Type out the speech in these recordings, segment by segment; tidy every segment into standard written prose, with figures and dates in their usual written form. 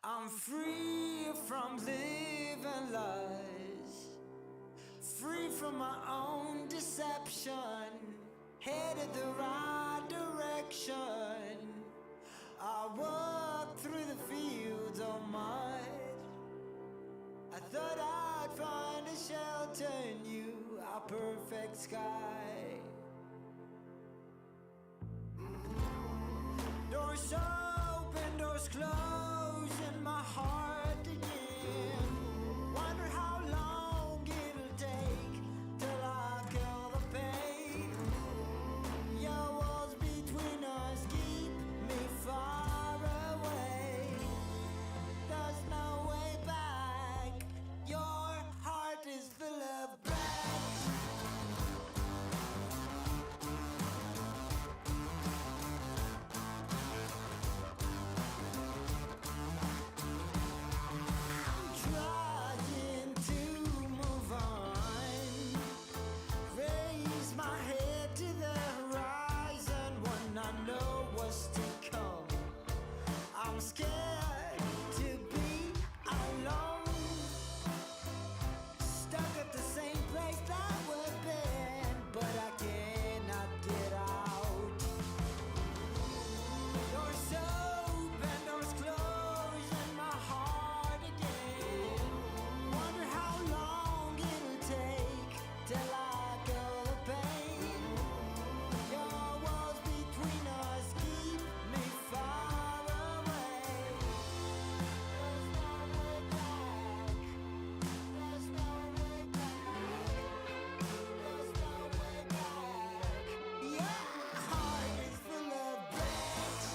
I'm free from living lies, free from my own deception, headed the right direction. I walk through the fields of mud. I thought I'd find a shelter in you, a perfect sky. Doors open, doors close in my heart again. Wonder how long it'll take till I kill the pain. Your walls between us keep me far away. There's no way back. Your heart is full of bricks. Trying to move on, raise my head to the horizon when I know what's to come. I'm scared to be alone, stuck at the same place that we've been, but I cannot get out. Doors open, doors close in my heart again. Wonder how long it'll take till I kill the pain. Your walls between us keep me far away. There's no way back. There's no way back. Your heart is full of bricks.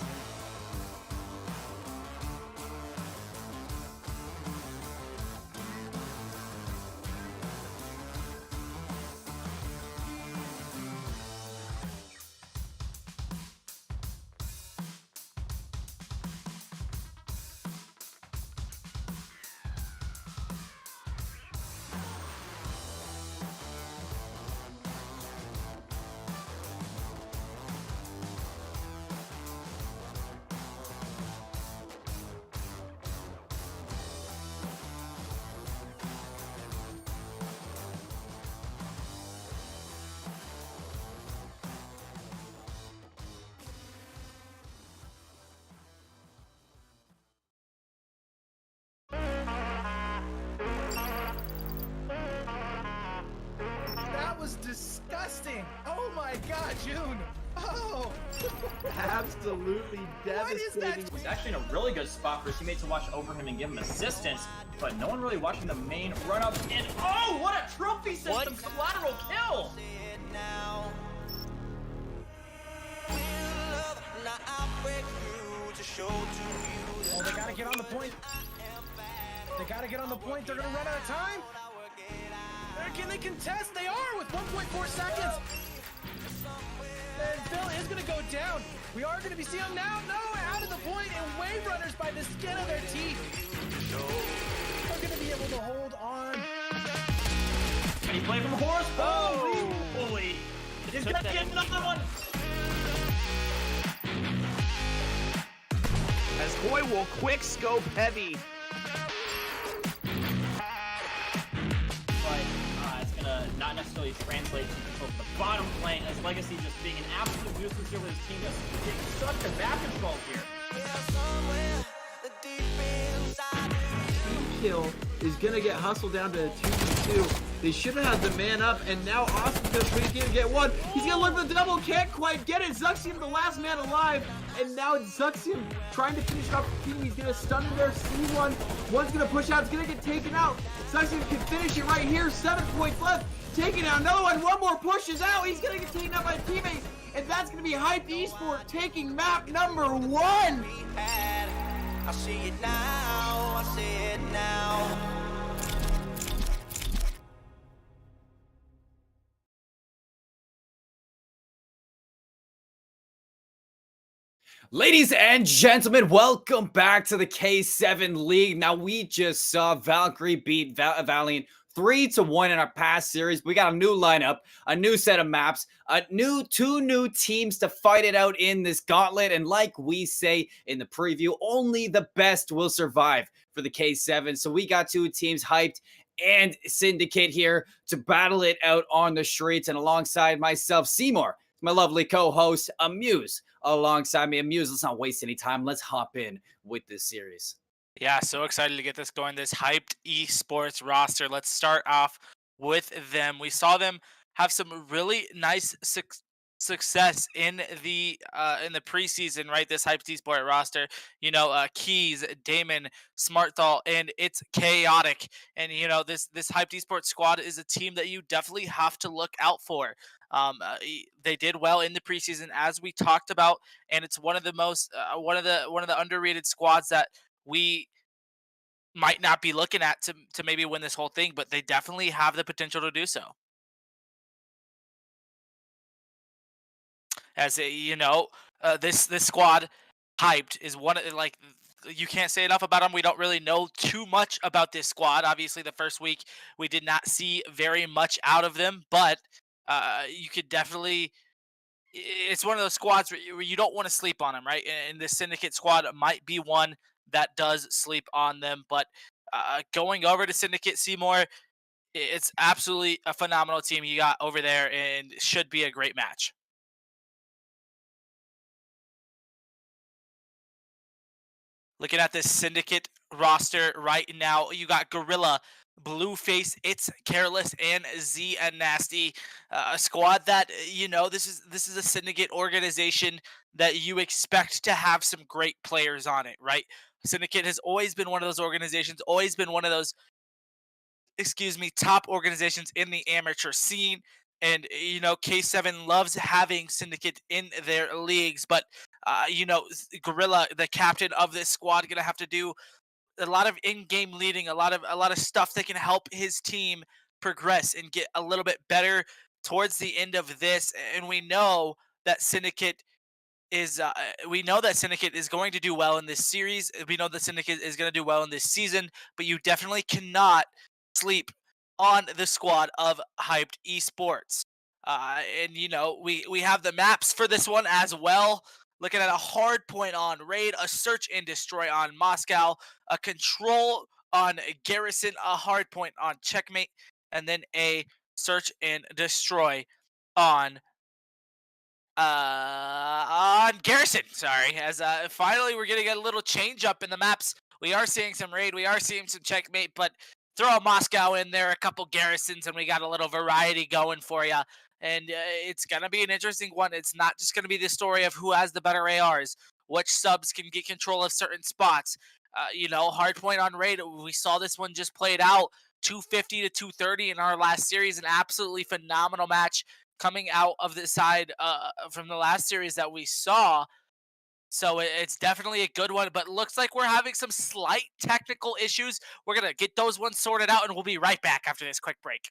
That was disgusting. Oh my God, June. Oh. Absolutely What is that? devastating. He's actually in a really good spot for his teammate to watch over him and give him assistance, but no one really watching the main run up. And oh, what a trophy system collateral kill! Oh, they gotta get on the point. They gotta get on the point. They're gonna run out of time. Can they contest? They are with 1.4 seconds. And Phil is gonna go down. We are gonna be seeing him now. No, out of the point, and Wave Runners by the skin of their teeth are gonna be able to hold on. And he played from a horse. Holy moly! He's gonna get another one. As Koi will quick scope heavy. But it's gonna not necessarily translate to control the bottom lane, as Legacy just being an absolute nuisance here with his team just getting such a back control here. Kill is gonna get hustled down to 2v2. They should have had the man up, and now Austin's gonna try to get one. He's gonna look for the double, can't quite get it. Zuxium, the last man alive, and now it's Zuxium trying to finish off the team. He's gonna stun him there, C1. One's gonna push out, it's gonna get taken out. Zuxium can finish it right here, 7 points left. Taking out another one more pushes out. He's gonna get taken out by teammates, and that's gonna be Hype Esports taking map number 1. I see it now, I see it now. Ladies and gentlemen, welcome back to the K7 League. Now, we just saw Valkyrie beat Valiant 3-1 in our past series. We got a new lineup, a new set of maps, two new teams to fight it out in this gauntlet. And like we say in the preview, only the best will survive for the K7. So we got two teams hyped and Syndicate here to battle it out on the streets. And alongside myself, Seymour, my lovely co-host, Amuse, alongside me. Amuse, let's not waste any time. Let's hop in with this series. Yeah, so excited to get this going. This hyped eSports roster. Let's start off with them. We saw them have some really nice success in the preseason, right? This hyped eSport roster. You know, Keys, Damon, Smartthal, and it's chaotic. And you know, this hyped eSports squad is a team that you definitely have to look out for. They did well in the preseason, as we talked about, and it's one of the most one of the underrated squads that we might not be looking at to maybe win this whole thing, but they definitely have the potential to do so. As you know, this squad hyped is one of, like, you can't say enough about them. We don't really know too much about this squad. Obviously, the first week we did not see very much out of them, but you could definitely. It's one of those squads where you don't want to sleep on them, right? And this Syndicate squad might be one that does sleep on them. But going over to Syndicate, Seymour, it's absolutely a phenomenal team you got over there, and should be a great match. Looking at this Syndicate roster right now, you got Gorilla, Blueface, It's Careless, and Z and Nasty. A squad that, you know, this is a Syndicate organization that you expect to have some great players on it, right? Syndicate has always been one of those organizations, always been one of those, top organizations in the amateur scene. And, you know, K7 loves having Syndicate in their leagues, but, you know, Gorilla, the captain of this squad, going to have to do a lot of in-game leading, a lot of stuff that can help his team progress and get a little bit better towards the end of this. And we know that Syndicate is going to do well in this series. We know that Syndicate is going to do well in this season, but you definitely cannot sleep on the squad of hyped esports. And you know, we have the maps for this one as well. Looking at a hard point on Raid, a search and destroy on Moscow, a control on Garrison, a hard point on Checkmate, and then a search and destroy on Garrison. Sorry, as finally we're getting a little change up in the maps. We are seeing some Raid, we are seeing some Checkmate, but throw a Moscow in there, a couple Garrisons, and we got a little variety going for you. And it's going to be an interesting one. It's not just going to be the story of who has the better ARs, which subs can get control of certain spots. You know, hardpoint on Raid, we saw this one just played out 250 to 230 in our last series. An absolutely phenomenal match coming out of the side from the last series that we saw. So it's definitely a good one, but looks like we're having some slight technical issues. We're going to get those ones sorted out, and we'll be right back after this quick break.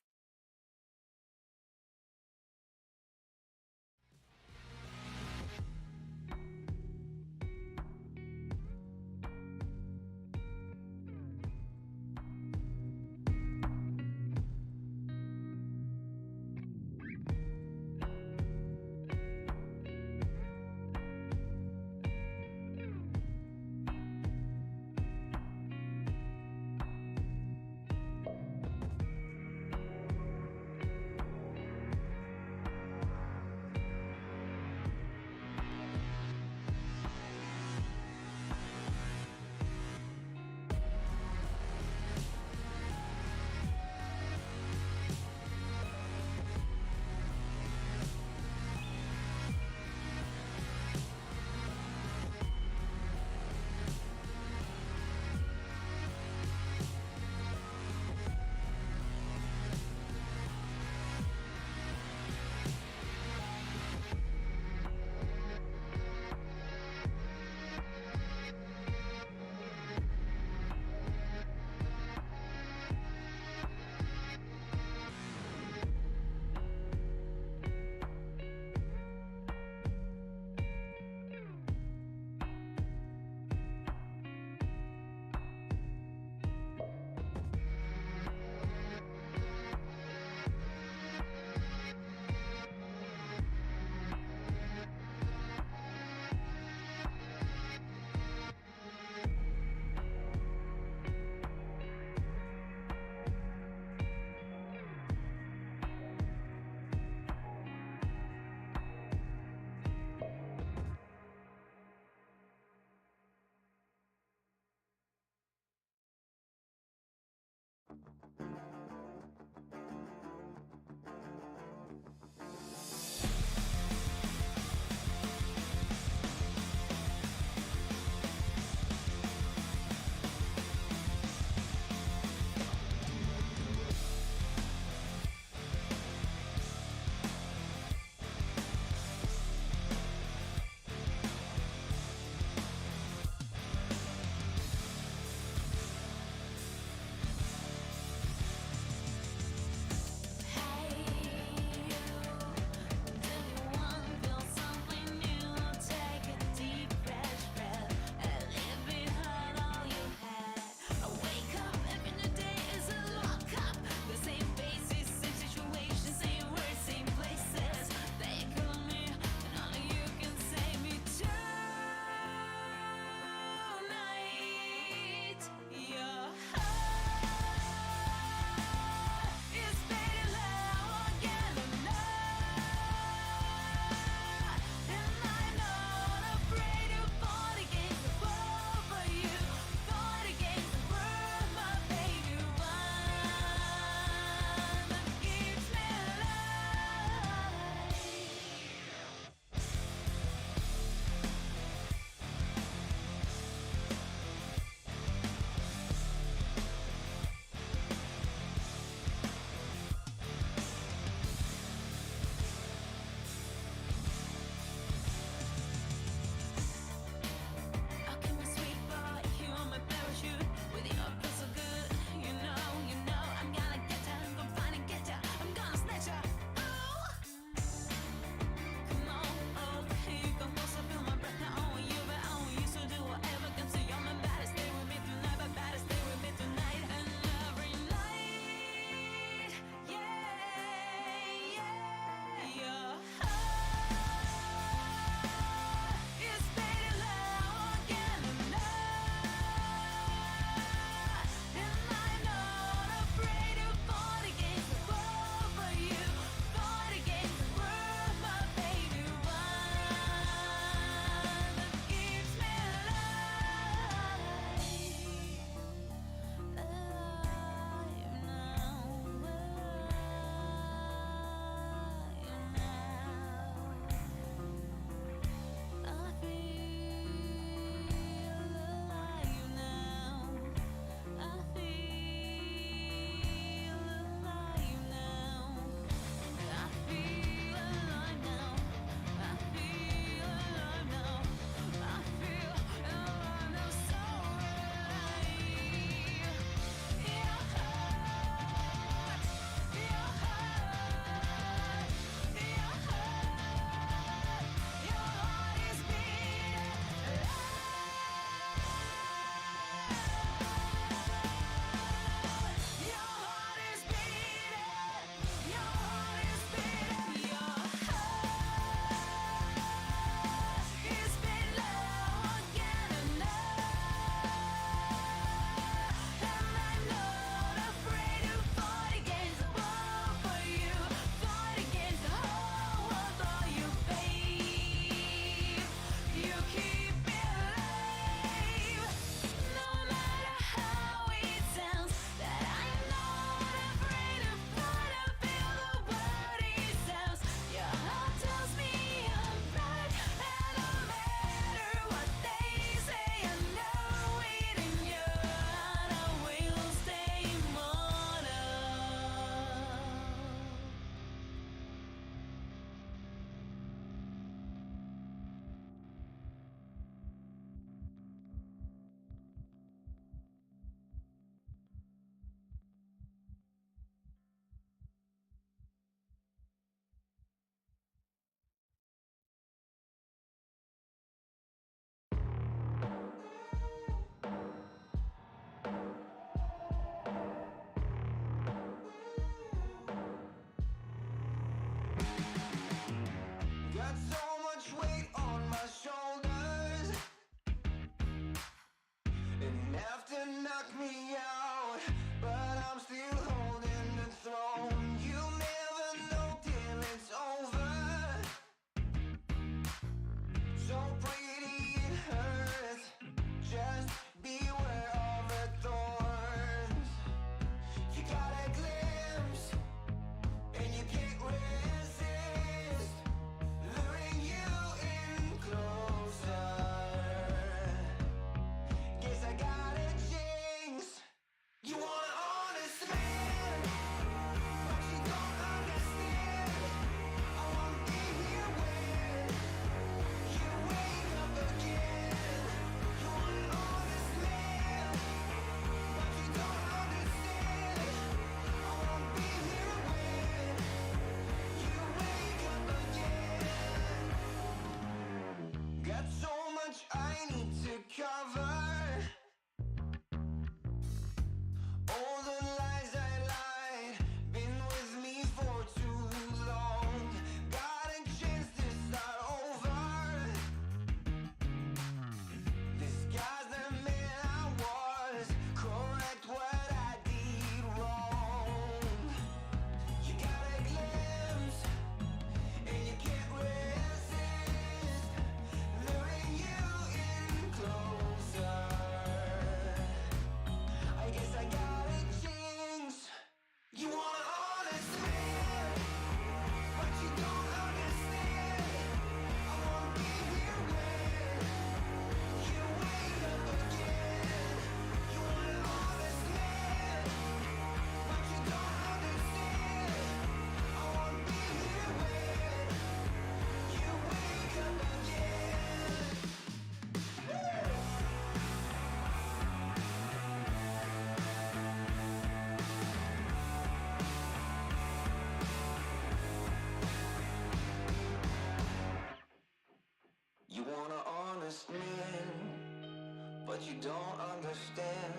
don't understand.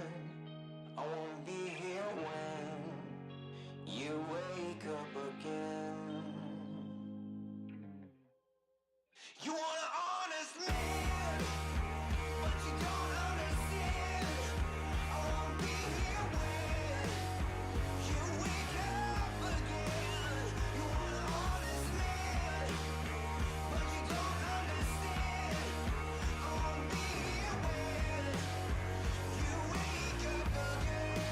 I won't be here when you wake up again. You want an honest man, but you don't understand. I won't be here when you wake up again. You want an honest man, but you don't understand. I won't be here when you wake up again.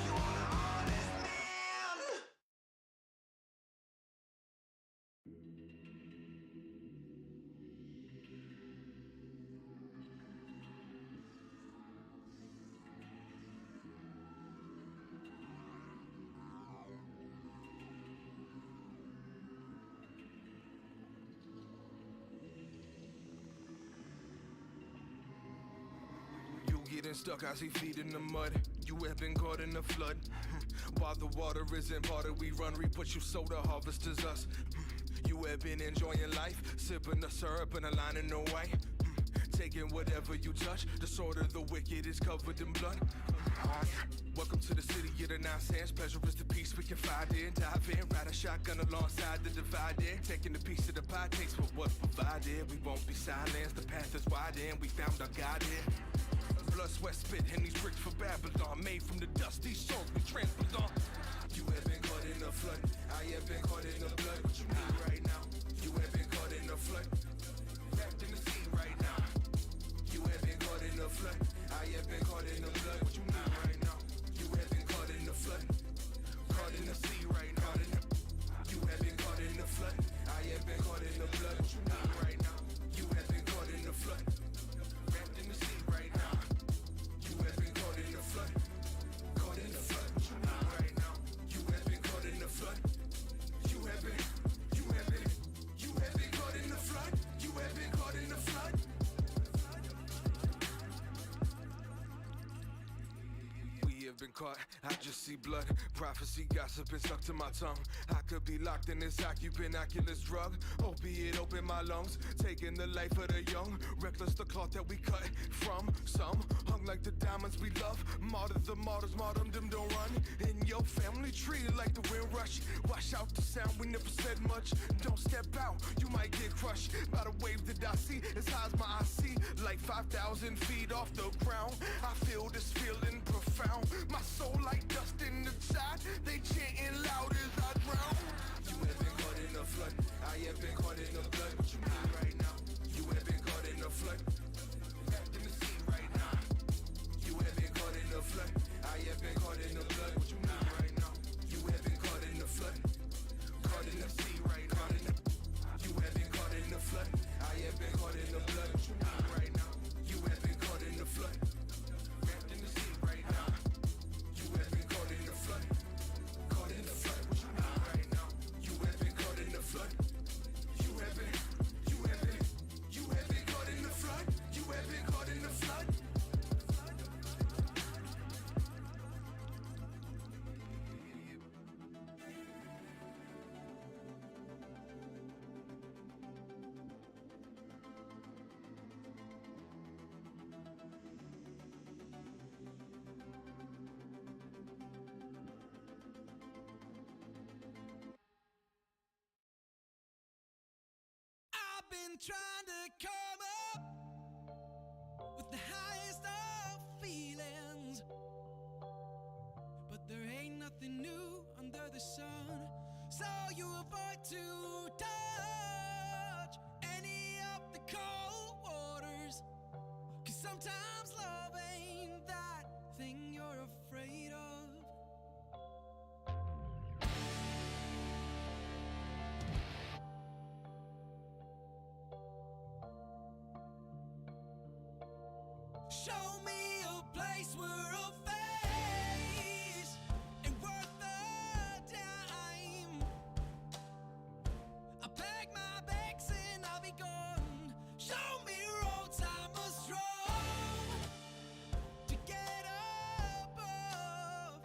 You want an honest man. You getting stuck, I see feet in the mud. You have been caught in the flood. While the water isn't parted, we run, we put you soda, harvest is us. You have been enjoying life, sipping the syrup and a line in the white. Taking whatever you touch, the sword of the wicked is covered in blood. Welcome to the city of the nonsense. Pleasure is the peace we can find in. Dive in, ride a shotgun alongside the divided. Taking a piece of the pie, takes what was provided. We won't be silenced, the path is wide and we found our God in. Blood, sweat, spit, and these bricks for Babylon. Made from the dust, these souls we trampled on. You have been caught in the flood. I have been caught in the blood. What you need right now? You have been caught in the flood. Wrapped in the sea right now. You have been caught in the flood. I have been caught in the blood. What you need right now? You have been caught in the flood. Caught in the sea right now. You have been caught in the flood. I have been caught in the blood. What you need right now? You have been caught in the flood. Wrapped in the sea right now. You have been caught in the flood. Caught in the flood. What you need right now? You have been caught in the flood. You have been caught in the flood. You have been caught in the flood. We have been caught, I just see blood. Prophecy, gossip, and stuck to my tongue. I could be locked in this occupant, oculus drug. Opiate, open my lungs. Taking the life of the young. Reckless, the cloth that we cut from. Some hung like the diamonds we love. Martyrs, the martyrs, martyrdom don't run. In your family tree, like the wind rush. Wash out the sound, we never said much. Don't step out, you might get crushed by the wave that I see. As high as my eye see, like 5,000 feet off the ground. I feel this feeling profound. My soul like dust in the tide. They chanting loud as I drown. You have been caught in the flood. I have been caught in the blood. What you need right now? You have been caught in the flood. Wrapped in the sea right now. You have been caught in the flood. I have been caught in the blood. What you need right now? You have been caught in the flood. Caught in the sea right now. You have been caught in the flood. I have been caught in the blood. What you need right now? You have been caught in the flood. Wrapped in the sea right now. You have been caught in the flood. Caught in the flood. What you need right now? You have been caught in the flood. You have been caught in the flood. You have been caught in the flood. I've been trying to come up with the highest of feelings, but there ain't nothing new under the sun, so you avoid to touch any of the cold waters, 'cause sometimes love ain't that thing you're afraid of. Show me a place where a face ain't worth the dime. I pack my bags and I'll be gone. Show me roads I must roam to get above.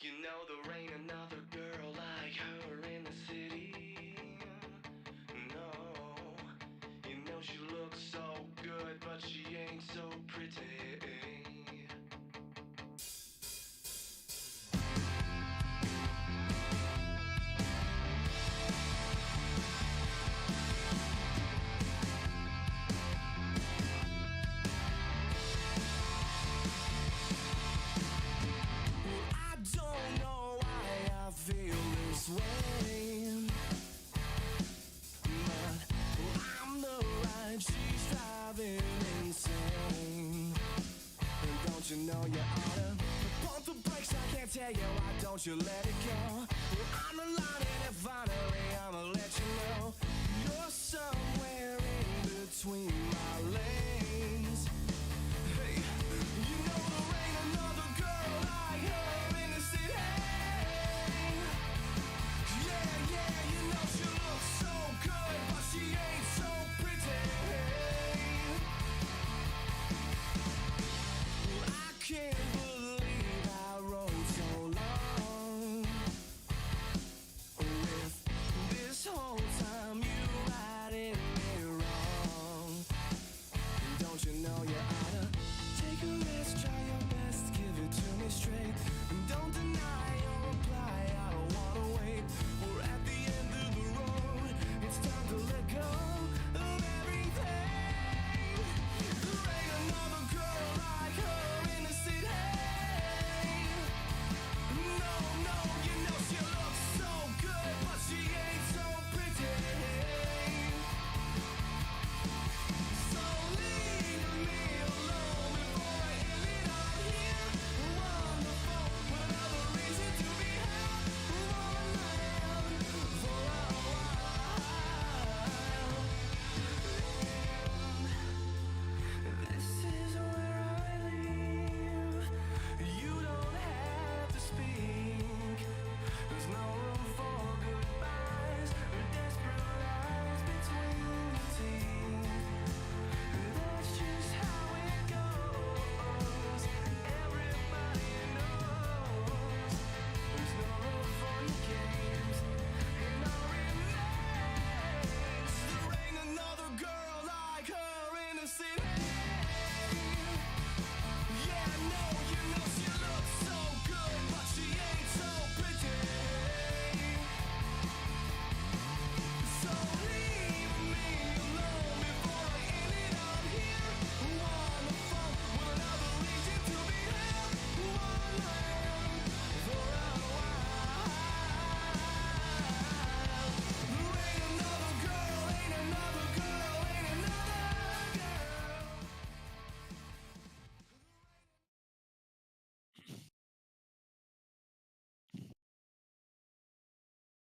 You know there ain't another girl like her in the city. No, you know she looks so good, but she ain't so pretty. I don't know why I feel this way, but I'm the ride she's driving insane. And don't you know you oughta pump the brakes? I can't tell you why don't you let it go. I'm the line and if finally I'ma let you know you're somewhere in between my legs. Hey, you know there ain't another girl like her in the city. Yeah, you know she looks so good, but she ain't so pretty. I can't believe I wrote so long with this whole time you riding me wrong. Don't you know you oughta take a rest, try your best, give it to me straight, and don't deny your reply. I don't wanna wait. We're at the end of the road. It's time to let go of everything. There ain't another girl like her in the city. No, you know she looks so good, but she ain't so pretty. So leave me alone before I end it all here. Wonderful, another reason to be happy. For a while. This is where I live. You don't have to speak. There's no room for goodbyes or desperate lies between the teeth. That's just how it goes. Everybody knows there's no room for your games and no remakes. There ain't another girl like her in the city. Yeah, no, you know she looks so good, but she ain't so pretty. So leave me alone before I end it all here. Wonderful, another reason to be happy. For a while. There ain't another girl, ain't another girl, ain't another girl.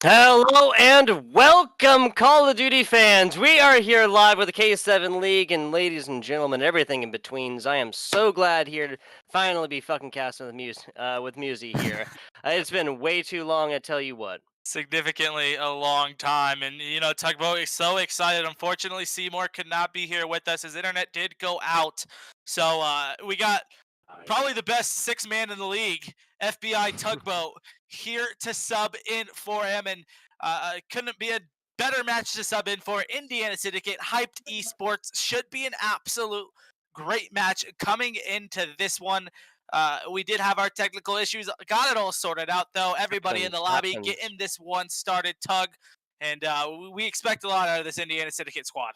Hello and welcome, Call of Duty fans. We are here live with the K7 League, and ladies and gentlemen, everything in betweens. I am so glad here to finally be fucking casting with Musi here. It's been way too long, I tell you what. Significantly a long time, and you know, Tugboat is so excited. Unfortunately, Seymour could not be here with us. His internet did go out, so we got probably the best six-man in the league, FBI Tugboat, here to sub in for him, and couldn't be a better match to sub in for. Indiana Syndicate, hyped eSports, should be an absolute great match coming into this one. We did have our technical issues, got it all sorted out though. Everybody in the lobby getting this one started, Tug, and we expect a lot out of this Indiana Syndicate squad.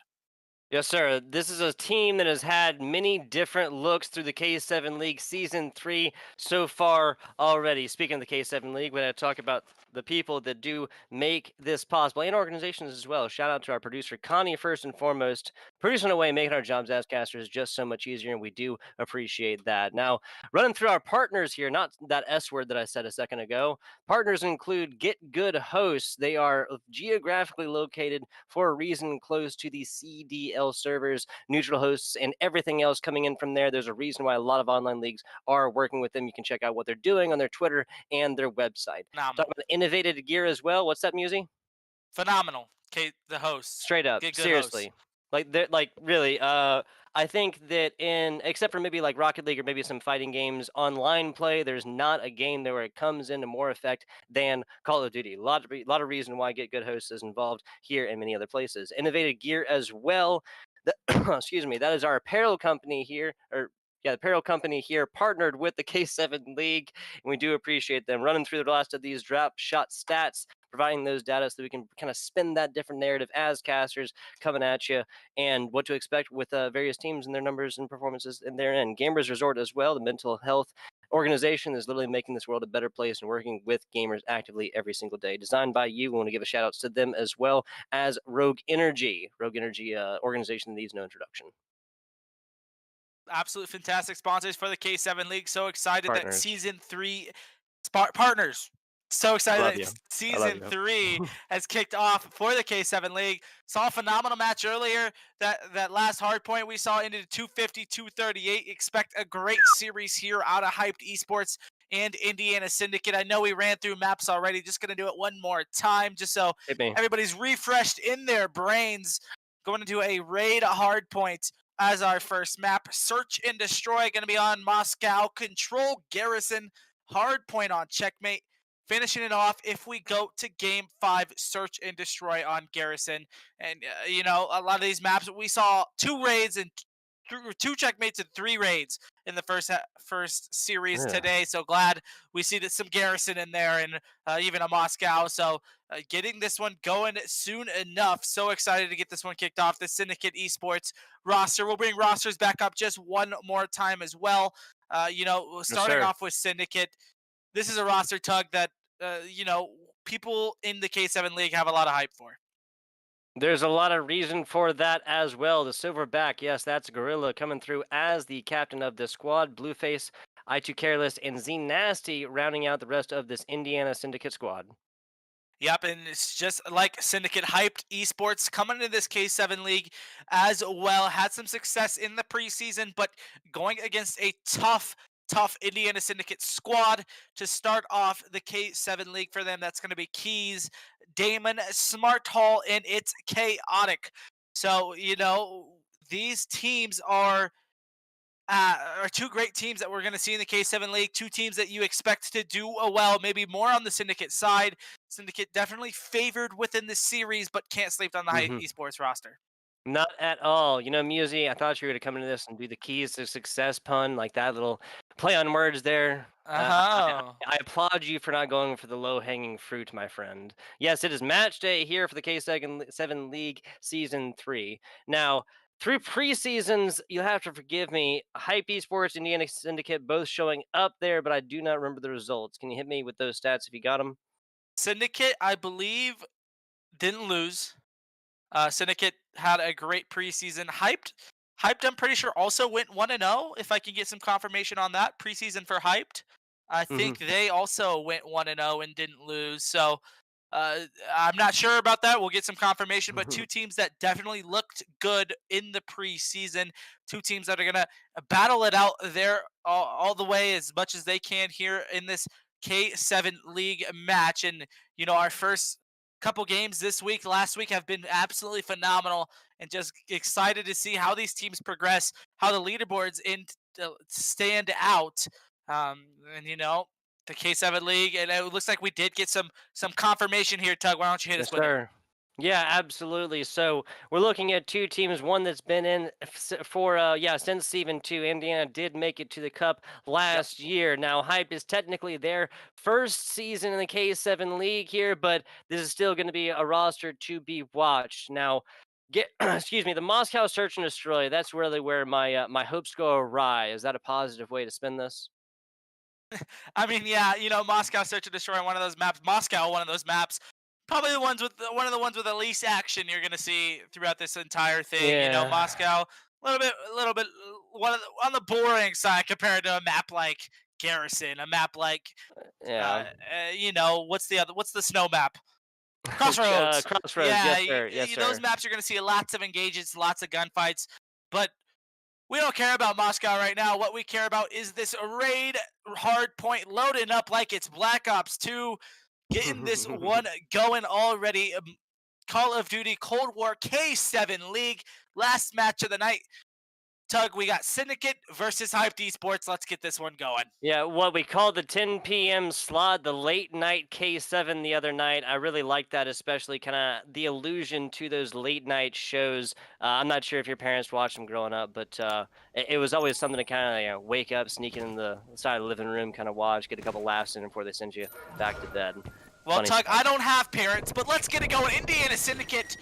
Yes, sir. This is a team that has had many different looks through the K7 League Season 3 so far already. Speaking of the K7 League, we're going to talk about the people that do make this possible, and organizations as well. Shout out to our producer, Connie, first and foremost, producing away, making our jobs as casters just so much easier, and we do appreciate that. Now, running through our partners here, not that S word that I said a second ago. Partners include GitGudHosts. They are geographically located for a reason close to the CDL servers, neutral hosts, and everything else coming in from there. There's a reason why a lot of online leagues are working with them. You can check out what they're doing on their Twitter and their website. Talking about Innovated gear as well. What's that, Musi? Phenomenal. The host. Straight up, seriously. Hosts. Like they're like really. I think that except for maybe like Rocket League or maybe some fighting games, online play, there's not a game there where it comes into more effect than Call of Duty. Lot of reason why GitGudHosts is involved here and many other places. Innovated Gear as well. Excuse me, that is our apparel company here, or yeah, the apparel company here partnered with the K7 League, and we do appreciate them running through the last of these DropShotStats, providing those data so that we can kind of spin that different narrative as casters coming at you, and what to expect with various teams and their numbers and performances in their end. Gamers Resort as well, the mental health organization is literally making this world a better place and working with gamers actively every single day. Designed by you. We want to give a shout out to them as well as Rogue Energy. Rogue Energy organization needs no introduction. Absolutely fantastic sponsors for the K7 League. So excited that Partners. season 3 partners. So excited love that you. season you. 3 has kicked off for the K7 League. Saw a phenomenal match earlier. That last hard point we saw ended 250-238. Expect a great series here out of Hyped Esports and Indiana Syndicate. I know we ran through maps already. Just going to do it one more time just so Hit me. everybody's refreshed in their brains. Going to do a raid hard point as our first map. Search and Destroy going to be on Moscow. Control Garrison. Hard point on Checkmate. Finishing it off if we go to game 5, Search and Destroy on Garrison. And, you know, a lot of these maps, we saw 2 raids and 2 checkmates and 3 raids in the first series today. So glad we see that some Garrison in there and even a Moscow. So getting this one going soon enough. So excited to get this one kicked off. The Syndicate Esports roster. We'll bring rosters back up just one more time as well. You know, starting off with Syndicate. This is a roster tug that, you know, people in the K7 League have a lot of hype for. There's a lot of reason for that as well. The Silverback, yes, that's Gorilla coming through as the captain of the squad. Blueface, I2 Careless, and Z Nasty rounding out the rest of this Indiana Syndicate squad. Yep, and it's just like Syndicate. Hyped Esports coming into this K7 League as well. Had some success in the preseason, but going against a tough Indiana Syndicate squad to start off the K7 League for them. That's going to be Keys, Damon, Smart Hall, and it's chaotic. So, you know, these teams are 2 great teams that we're going to see in the K7 League. 2 teams that you expect to do well, maybe more on the Syndicate side. Syndicate definitely favored within the series, but can't sleep on the Hype Esports roster. Not at all. You know, Musi, I thought you were going to come into this and do the keys to success pun, like that little play on words there. I applaud you for not going for the low-hanging fruit, my friend. Yes, it is match day here for the K7 League Season 3. Now, through preseasons, you'll have to forgive me, Hype Esports, Indiana Syndicate, both showing up there, but I do not remember the results. Can you hit me with those stats if you got them? Syndicate, I believe, didn't lose. Syndicate had a great preseason. Hyped, I'm pretty sure, also went 1-0, if I can get some confirmation on that. Preseason for Hyped. I think they also went 1-0 and didn't lose. So I'm not sure about that. We'll get some confirmation. But 2 teams that definitely looked good in the preseason. 2 teams that are going to battle it out there all the way as much as they can here in this K7 League match. And, you know, our first couple games last week have been absolutely phenomenal, and just excited to see how these teams progress, how the leaderboards stand out. And, you know, the K7 League, and it looks like we did get some confirmation here. Tug, why don't you hit us with it? Yeah, absolutely. So we're looking at 2 teams, one that's been in for since Season 2. Indiana did make it to the Cup last year. Now, Hype is technically their first season in the K7 League here, but this is still going to be a roster to be watched. Now, excuse me, the Moscow Search and Destroy, that's really where my my hopes go awry. Is that a positive way to spin this? I mean, yeah, you know, Moscow Search and Destroy, one of those maps. Moscow, one of those maps. Probably one of the ones with the least action you're gonna see throughout this entire thing. Yeah. You know, Moscow, a little bit on the boring side compared to a map like Garrison, a map like you know, what's the snow map? Crossroads. Crossroads. Yeah, Yes, sir. Yes, those sir. maps you're gonna see lots of engagements, lots of gunfights, but we don't care about Moscow right now. What we care about is this raid hard point loading up like it's Black Ops 2. Getting this one going already. Call of Duty Cold War K7 League. Last match of the night. Tug, we got Syndicate versus Hyped Esports. Let's get this one going. Yeah, what we call the 10 p.m. slot, the late night K7 the other night. I really like that, especially kind of the allusion to those late night shows. I'm not sure if your parents watched them growing up, but it was always something to kind of wake up, sneak in the side of the living room, kind of watch, get a couple laughs in before they send you back to bed. Well, Funny Tug, stuff. I don't have parents, but let's get it going. Indiana Syndicate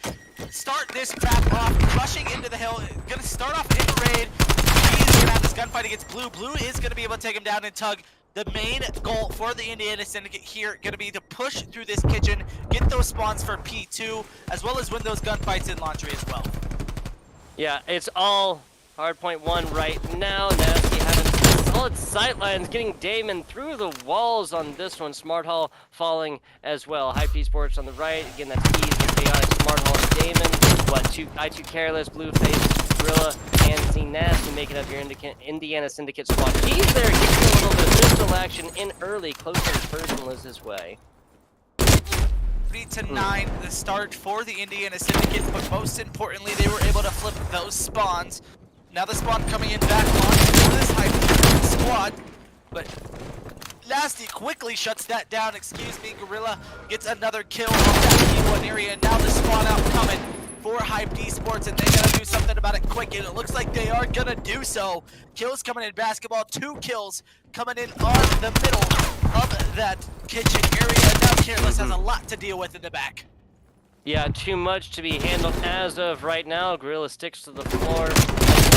start this trap off, rushing into the hill. Gonna start off in the raid. He's gonna have this gunfight against Blue. Blue is gonna be able to take him down, and Tug, the main goal for the Indiana Syndicate here gonna be to push through this kitchen, get those spawns for P2, as well as win those gunfights in laundry as well. Yeah, it's all hardpoint 1 right now. Nasty having solid sightlines, getting Damon through the walls on this one. Smart Hall falling as well. Hyped Esports on the right. Again, that's Keys with Chaotic, Smart Hall, and Damon. I2 Careless, Blueface, Gorilla, and Z Nasty making up your Indiana Syndicate squad. Keys there getting a little bit of pistol action in early, close and personal is his way. 3-9, the start for the Indiana Syndicate, but most importantly, they were able to flip those spawns. Now the spawn coming in back on for this Hype squad, but Nasty quickly shuts that down. Excuse me, Gorilla gets another kill on that P1 area, and now the spawn out coming for Hyped Esports, and they gotta do something about it quick, and it looks like they are gonna do so. Kills coming in basketball, 2 kills coming in on the middle of that kitchen area. Now Careless has a lot to deal with in the back. Yeah, too much to be handled as of right now. Gorilla sticks to the floor.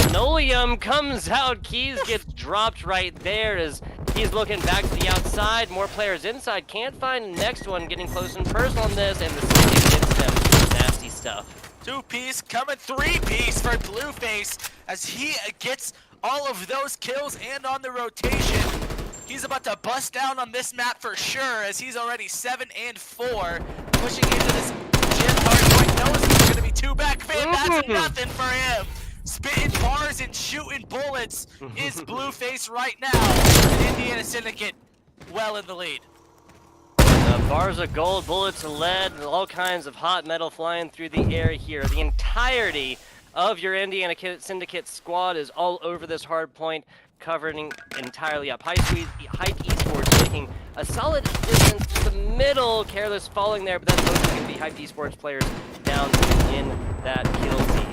Linoleum comes out. Keys gets dropped right there as he's looking back to the outside. More players inside. Can't find the next one. Getting close and personal on this, and the Syndicate gets them. Nasty stuff. 2-piece coming 3-piece for Blueface as he gets all of those kills and on the rotation. He's about to bust down on this map for sure as he's already 7 and 4. Pushing into this gym. Hardpoint knows he's going to be 2 back. Man, that's nothing for him. Spitting bars and shooting bullets is Blueface right now. Indiana Syndicate well in the lead. Bars of gold, bullets of lead, and all kinds of hot metal flying through the air here. The entirety of your Indiana Syndicate squad is all over this hard point, covering entirely up. Hyped Esports taking a solid distance to the middle. Careless falling there, but that's mostly going to be Hyped Esports players down in that kill feed.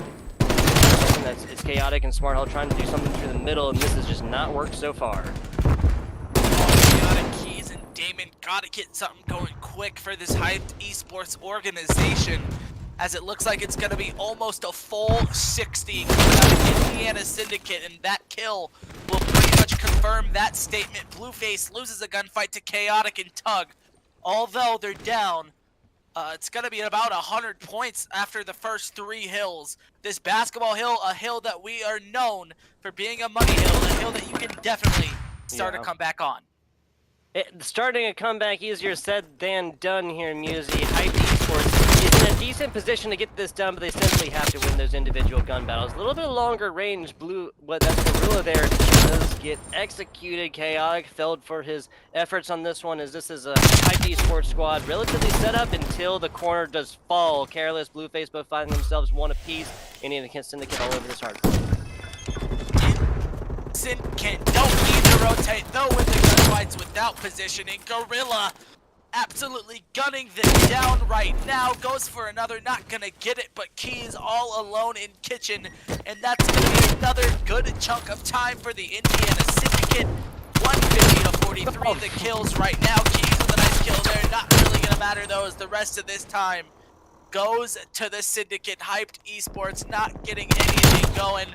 It's Chaotic and Smart Hall trying to do something through the middle, and this has just not worked so far. Chaotic, Keys, and Damon gotta get something going quick for this Hyped Esports organization, as it looks like it's gonna be almost a full 60 coming out of Indiana Syndicate, and that kill will pretty much confirm that statement. Blueface loses a gunfight to Chaotic and Tug. Although they're down, it's gonna be about 100 points after the first 3 hills. This basketball hill, a hill that we are known for being a money hill, a hill that you can definitely start to come back on. Starting a comeback easier said than done here, Musi. Hyped Esports is in a decent position to get this done, but they simply have to win those individual gun battles. A little bit longer range, that's Gorilla there does get executed. Chaotic failed for his efforts on this one, as this is a Hyped Esports squad relatively set up until the corner does fall. Careless, Blueface both finding themselves 1 apiece. Indiana Syndicate all over this hard. Syndicate don't need to rotate though with the gunfights without positioning. Gorilla absolutely gunning this down right now. Goes for another, not gonna get it, but Keys all alone in kitchen, and that's gonna be another good chunk of time for the Indiana Syndicate. 150 to 43 the kills right now. Keys with a nice kill there. Not really gonna matter though, as the rest of this time goes to the Syndicate. Hyped Esports not getting anything going,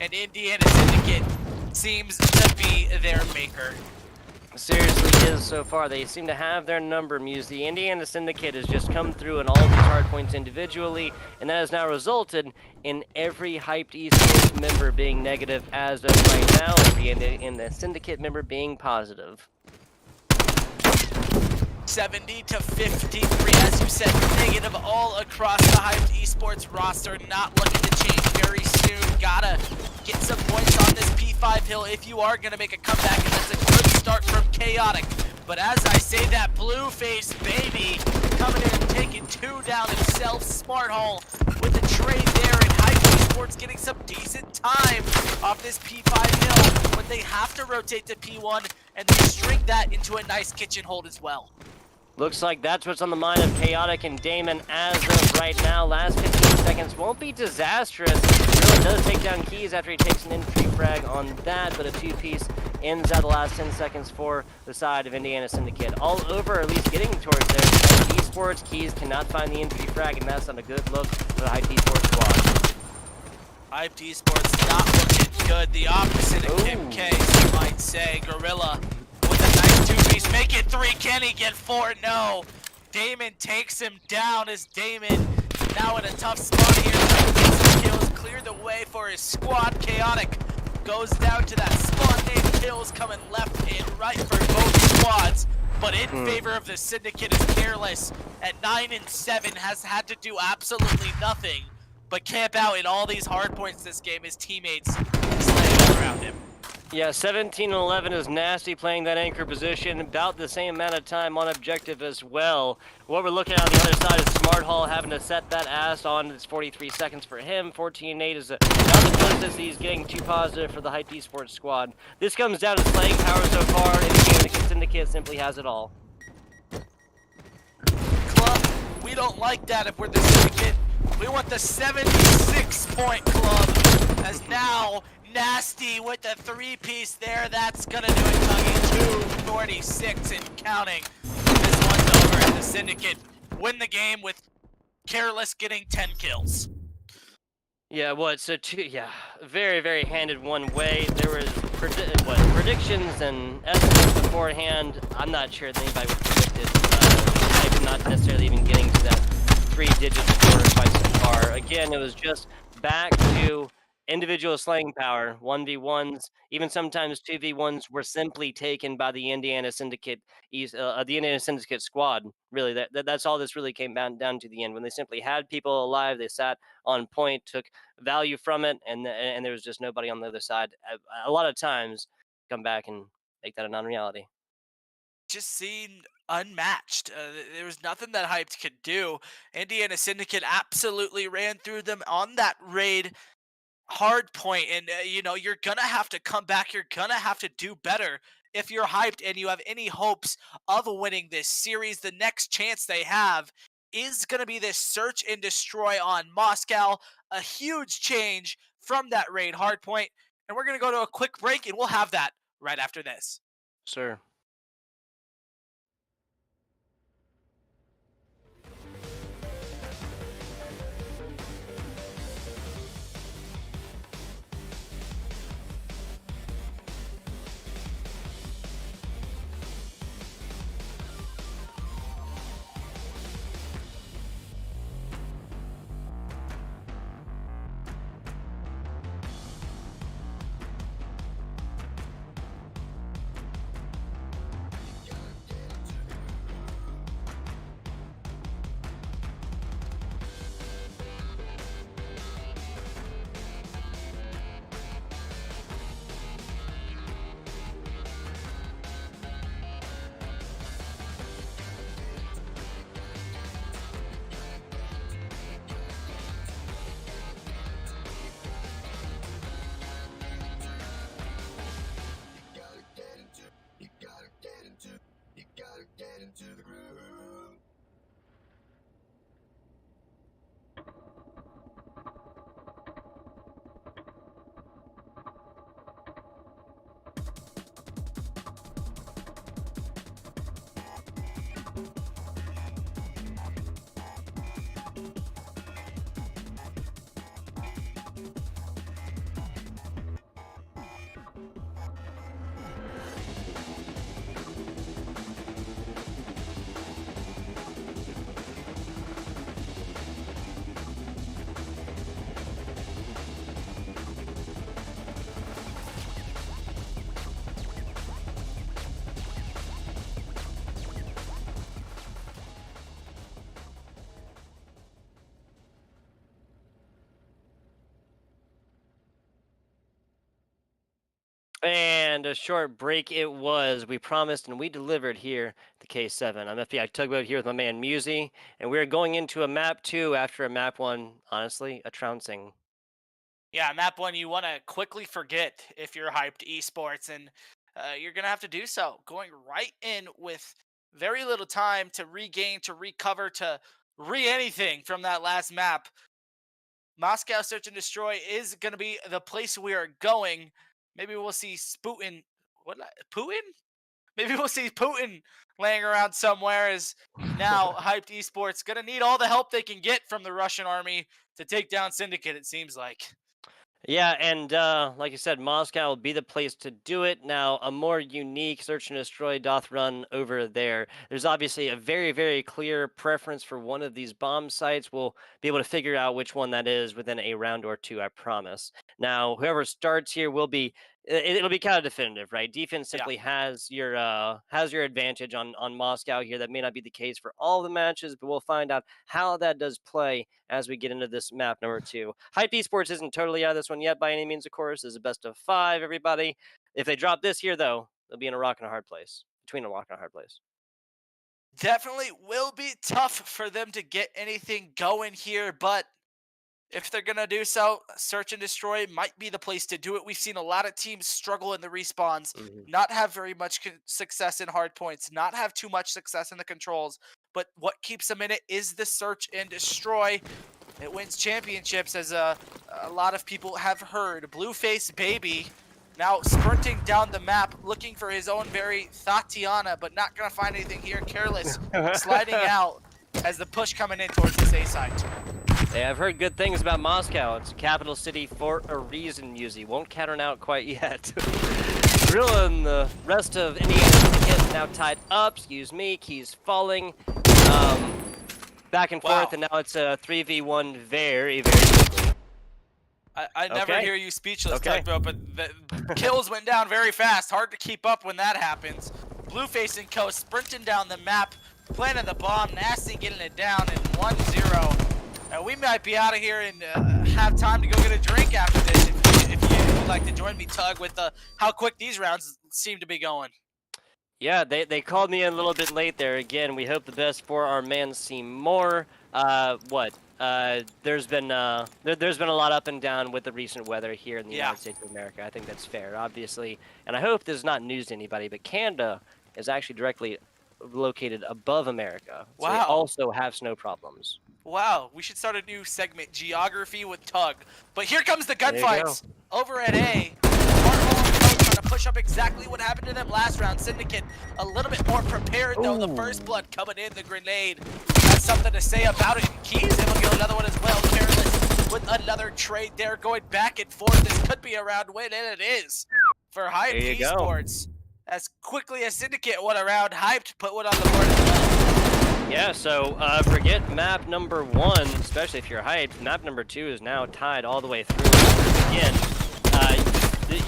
and Indiana Syndicate seems to be their maker. Seriously is so far. They seem to have their number, Muse. The Indiana Syndicate has just come through in all these hard points individually, and that has now resulted in every Hyped Esports member being negative as of right now, and the Syndicate member being positive. 70 to 53, as you said, negative all across the Hyped Esports roster. Not looking to change very soon. Gotta get some points on this P5 hill if you are gonna make a comeback, and that's a good start from Chaotic. But as I say that, Blueface baby coming in, taking 2 down himself. Smart Hall with the trade there, and eSports getting some decent time off this P5 hill, but they have to rotate to P1, and they string that into a nice kitchen hold as well. Looks like that's what's on the mind of Chaotic and Damon as of right now. Last 15 seconds won't be disastrous. Really does take down Keys after he takes an infantry frag on that, but a 2-piece ends out the last 10 seconds for the side of Indiana Syndicate. All over, at least getting towards there. eSports, Keys cannot find the infantry frag, and that's not a good look for the Hyped eSports squad. Hyped eSports not looking good. The opposite of Kim K, you might say. Gorilla with a nice 2-piece. Make it 3. Can he get 4? No. Damon takes him down as Damon now in a tough spot here. Gets some kills, clear the way for his squad. Chaotic goes down to that spawn name. Kills coming left and right for both squads. But in favor of the Syndicate is Careless at 9 and 7, has had to do absolutely nothing but camp out in all these hard points this game. His teammates slaying around him. Yeah, 17 and 11 is Nasty playing that anchor position, about the same amount of time on objective as well. What we're looking at on the other side is Smart Hall having to set that ass on. It's 43 seconds for him. 14-8 is not the closest. He's getting too positive for the Hyped eSports squad. This comes down to slaying power so far, and the Syndicate simply has it all. Club, we don't like that if we're the Syndicate. We want the 76-point club, as now Nasty with the 3-piece there. That's gonna do it, Tuggy. 246 and counting. This one's over, and the Syndicate win the game with Careless getting 10 kills. Yeah, what? So very, very handed one way. There was predictions and estimates beforehand. I'm not sure that anybody would predict it. Not necessarily even getting to that 3-digit score quite so far. Again, it was just back to individual slaying power. 1v1s, even sometimes 2v1s were simply taken by the Indiana Syndicate, squad. Really, that's all this really came down to the end. When they simply had people alive, they sat on point, took value from it, and there was just nobody on the other side. A lot of times, come back and make that a non-reality. Just seemed unmatched. There was nothing that Hyped could do. Indiana Syndicate absolutely ran through them on that raid hard point, and you know, you're gonna have to come back. You're gonna have to do better if you're Hyped and you have any hopes of winning this series. The next chance they have is gonna be this search and destroy on Moscow. A huge change from that raid hard point, and we're gonna go to a quick break, and we'll have that right after this. Sir. and a short break it was. We promised and we delivered here at the K7. I'm FBI Tugboat here with my man Musey, and we're going into a map 2 after a map 1, honestly, a trouncing. Yeah, map 1 you want to quickly forget if you're hyped esports, and you're going to have to do so. Going right in with very little time to regain, to recover, to anything from that last map. Moscow Search and Destroy is going to be the place we are going. Maybe we'll see Putin. Putin? Maybe we'll see Putin laying around somewhere. As now hyped esports going to need all the help they can get from the Russian army to take down Syndicate, it seems like. Yeah, and like you said, Moscow will be the place to do it. Now, a more unique search and destroy doth run over there. There's obviously a very, very clear preference for one of these bomb sites. We'll be able to figure out which one that is within a round or two, I promise. Now, whoever starts here will be it'll be kind of definitive, right? Defense simply has your advantage on Moscow here. That may not be the case for all the matches, but we'll find out how that does play as we get into this map number 2. Hype Esports isn't totally out of this one yet by any means, of course. This is a best of 5, everybody. If they drop this here, though, they'll be in a rock and a hard place. Between a rock and a hard place. Definitely will be tough for them to get anything going here, but if they're going to do so, Search and Destroy might be the place to do it. We've seen a lot of teams struggle in the respawns, not have very much success in hard points, not have too much success in the controls, but what keeps them in it is the Search and Destroy. It wins championships, as a lot of people have heard. Blueface Baby now sprinting down the map, looking for his own very Tatiana, but not going to find anything here. Careless sliding out as the push coming in towards this A site. Hey, I've heard good things about Moscow. It's a capital city for a reason, Musey. Won't count it out quite yet. Gorilla and the rest of Indiana Syndicate now tied up. Excuse me, keys falling. Back and forth, and now it's a 3v1 very, very quickly. I never hear you speechless, Tugboat, but the kills went down very fast. Hard to keep up when that happens. Blueface and Co. sprinting down the map, planting the bomb, Nasty getting it down in 1-0. We might be out of here and have time to go get a drink after this if you would like to join me, Tug, with how quick these rounds seem to be going. Yeah, they called me in a little bit late there. Again, we hope the best for our man Seymour. There's been a lot up and down with the recent weather here in the United States of America. I think that's fair, obviously. And I hope this is not news to anybody, but Canada is actually directly located above America. So they also have snow problems. Wow, we should start a new segment, Geography with Tug. But here comes the gunfights over at A. Trying to push up exactly what happened to them last round. Syndicate a little bit more prepared, though. The first blood coming in, the grenade has something to say about it. Keys able to get another one as well. Careless with another trade there, going back and forth. This could be a round win, and it is for Hyped Esports. As quickly as Syndicate went around, Hyped put one on the board as well. Yeah, so forget map number 1, especially if you're hyped. Map number 2 is now tied all the way through. Again,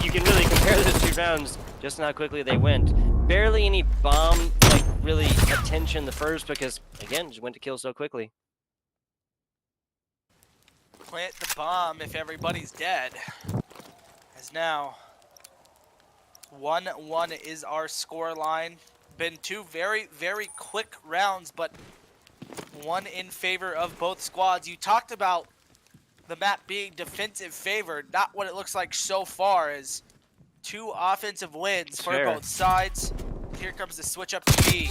you can really compare those 2 rounds just how quickly they went. Barely any bomb, really attention the first, because, again, just went to kill so quickly. Plant the bomb if everybody's dead. As now, 1-1 is our score line. Been 2 very, very quick rounds, but one in favor of both squads. You talked about the map being defensive favored, not what it looks like so far, as 2 offensive wins for both sides. Here comes the switch up to B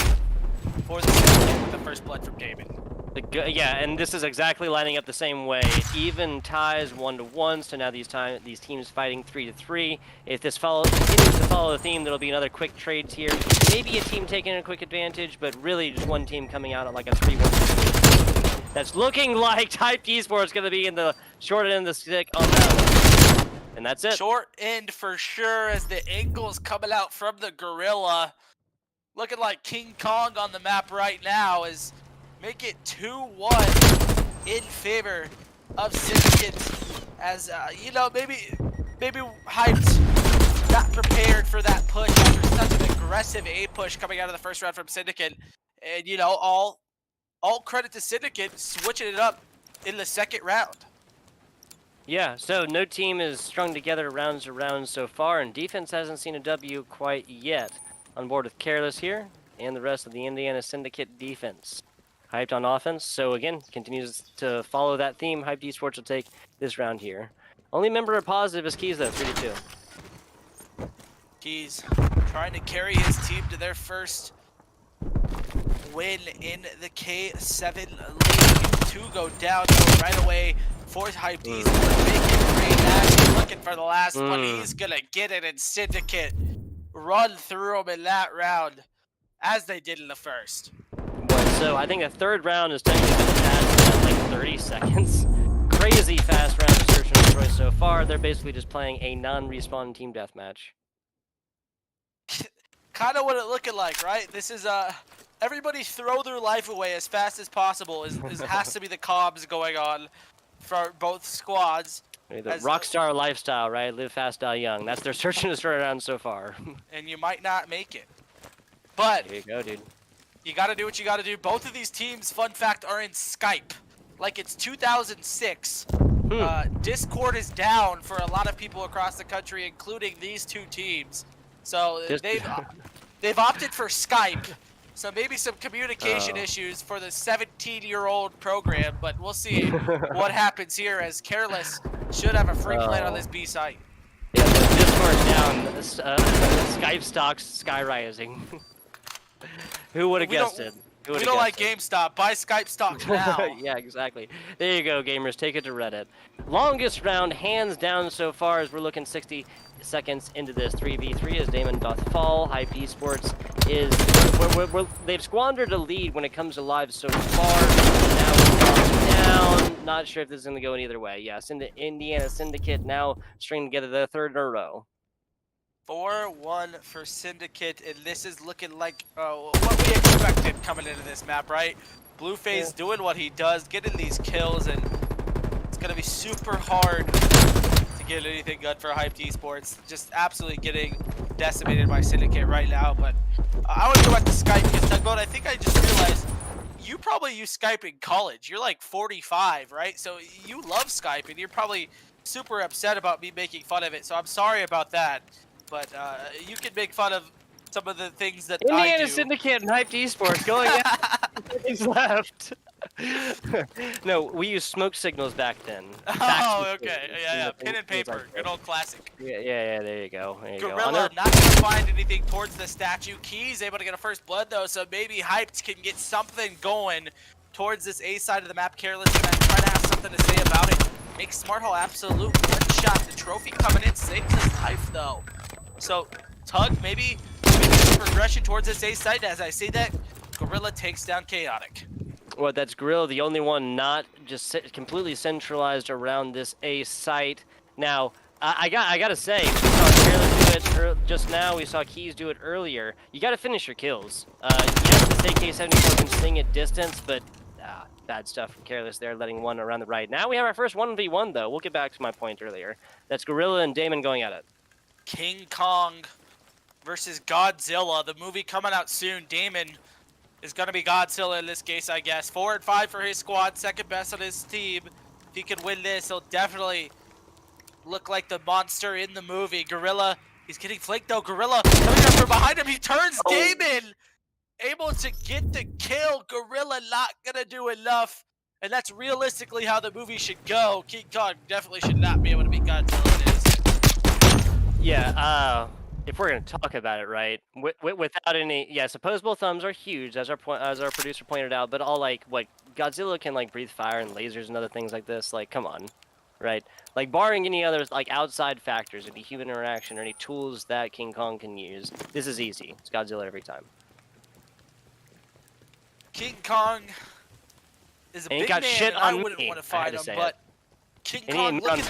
for the Syndicate with the first blood from David. Yeah, and this is exactly lining up the same way. Even ties 1-1, so now these teams fighting 3-3. If this continues to follow the theme, there'll be another quick trades here. Maybe a team taking a quick advantage, but really just one team coming out on like a 3-1. That's looking like Hyped Esports is going to be in the short end of the stick on that one. And that's it. Short end for sure, as the angles coming out from the Gorilla. Looking like King Kong on the map right now, as make it 2-1 in favor of Syndicate, as maybe Hyped not prepared for that push after such an aggressive A push coming out of the first round from Syndicate, and all credit to Syndicate switching it up in the second round. Yeah, so no team is strung together rounds around so far, and defense hasn't seen a W quite yet. On board with Careless here, and the rest of the Indiana Syndicate defense. Hyped on offense, so again, continues to follow that theme. Hyped eSports will take this round here. Only member of positive is Keys, though, 3-2. Keys trying to carry his team to their first win in the K7 League. 2 go down right away. 4th Hyped eSports making great action, looking for the last one. He's gonna get it, and Syndicate run through him in that round, as they did in the first. So I think the third round is technically been fast at like 30 seconds. Crazy fast round of Search and Destroy so far. They're basically just playing a non-respawn team deathmatch. Kind of what it looking like, right? This is everybody throw their life away as fast as possible. Has to be the comms going on for both squads. The rockstar lifestyle, right? Live fast, die young. That's their Search and Destroy round so far. And you might not make it, but there you go, dude. You got to do what you got to do. Both of these teams, fun fact, are in Skype. Like it's 2006. Discord is down for a lot of people across the country, including these two teams. So they've opted for Skype. So maybe some communication issues for the 17-year-old program, but we'll see what happens here, as Careless should have a free play on this B site. Yeah, the Discord down. Skype stocks sky rising. Who would have guessed it? We don't like GameStop. Buy Skype stocks now. Yeah, exactly. There you go, gamers. Take it to Reddit. Longest round, hands down so far, as we're looking 60 seconds into this 3v3 as Damon doth fall. Hyped eSports is... they've squandered a lead when it comes to live so far. Now we're down. Not sure if this is going to go either way. Yes, Indiana Syndicate now stringing together the third in a row. 4-1 for Syndicate, and this is looking like what we expected coming into this map, right? Blueface doing what he does, getting these kills, and it's going to be super hard to get anything good for Hyped eSports. Just absolutely getting decimated by Syndicate right now, but I want to go back to Skype, because Tugboat, I think I just realized you probably use Skype in college. You're like 45, right? So you love Skype, and you're probably super upset about me making fun of it, so I'm sorry about that. But you can make fun of some of the things that I do. Indiana Syndicate and Hyped eSports going out. left. No, we used smoke signals back then. Oh, okay. Yeah. Pen and paper. Good old classic. Yeah, there you go. Gorilla not going to find anything towards the statue. Keys able to get a first blood, though, so maybe Hyped can get something going towards this A side of the map. Careless going to try to have something to say about it. Makes SmartHall absolute one shot. The trophy coming in. Saves his life, though. So, Tug, maybe some progression towards this A site. As I say that, Gorilla takes down Chaotic. Well, that's Gorilla, the only one not just completely centralized around this A site. Now, I gotta say, we saw Careless do it just now. We saw Keys do it earlier. You gotta finish your kills. Yes, this AK-74 can sting at distance, but bad stuff from Careless there, letting one around the right. Now we have our first 1v1, though. We'll get back to my point earlier. That's Gorilla and Damon going at it. King Kong versus Godzilla. The movie coming out soon. Damon is going to be Godzilla in this case, I guess. 4 and 5 for his squad. Second best on his team. If he can win this, he'll definitely look like the monster in the movie. Gorilla, he's getting flanked though. Gorilla coming up from behind him. He turns Damon. Able to get the kill. Gorilla not going to do enough. And that's realistically how the movie should go. King Kong definitely should not be able to beat Godzilla. It is. Yeah, if we're gonna talk about it, right, without any, yes, opposable thumbs are huge, as our producer pointed out, but all like what Godzilla can like breathe fire and lasers and other things like this. Like, come on, right? Like, barring any other like outside factors, any human interaction or any tools that King Kong can use, this is easy. It's Godzilla every time. King Kong is a big man, and I wouldn't want to fight him, but King Kong looking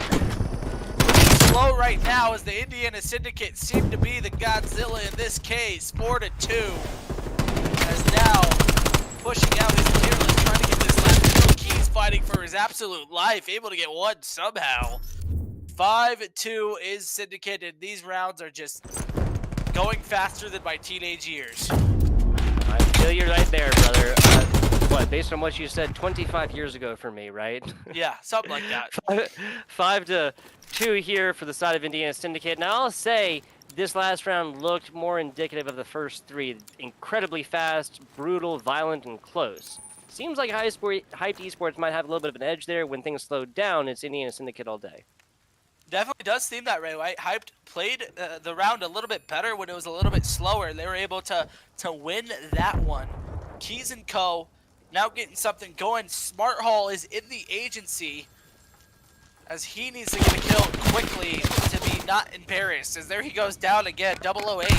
slow right now, as the Indiana Syndicate seem to be the Godzilla in this case. 4-2, as now pushing out his Careless, trying to get this last kill. Keys fighting for his absolute life, able to get one somehow. 5-2 is Syndicate, and these rounds are just going faster than my teenage years. I feel you're right there, brother. what, based on what you said, 25 years ago for me, right? Yeah, something like that. 5-2 here for the side of Indiana Syndicate. Now I'll say this last round looked more indicative of the first three. Incredibly fast, brutal, violent, and close. Seems like Hyped Esports might have a little bit of an edge there. When things slowed down, it's Indiana Syndicate all day. Definitely does seem that way, right? Hyped played the round a little bit better when it was a little bit slower. They were able to win that one. Keys and Co. now getting something going. Smart Hall is in the agency as he needs to get a kill quickly to be not embarrassed. As there he goes down again, 008.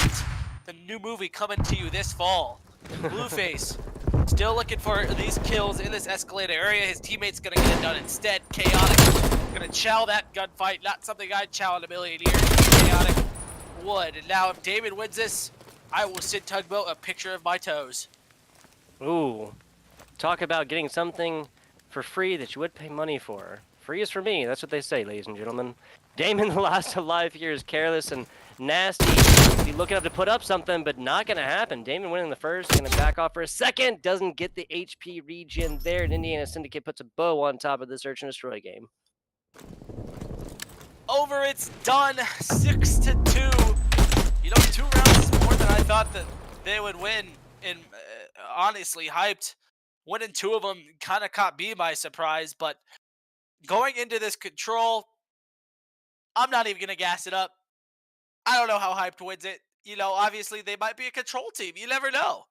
The new movie coming to you this fall. Blueface still looking for these kills in this escalator area. His teammate's gonna get it done instead. Chaotic gonna chow that gunfight. Not something I'd chow in a million years. Chaotic would. And now if David wins this, I will send Tugboat a picture of my toes. Ooh. Talk about getting something for free that you would pay money for. Free is for me. That's what they say, ladies and gentlemen. Damon, the last alive here, is careless and nasty. Be looking up to put up something, but not going to happen. Damon winning the first, going to back off for a second. Doesn't get the HP regen there, and Indiana Syndicate puts a bow on top of the Search and Destroy game. Over, it's done. 6-2. You know, 2 rounds is more than I thought that they would win. And honestly, Hyped winning 2 of them kind of caught me by surprise. But going into this control, I'm not even going to gas it up. I don't know how Hyped wins it. You know, obviously they might be a control team. You never know.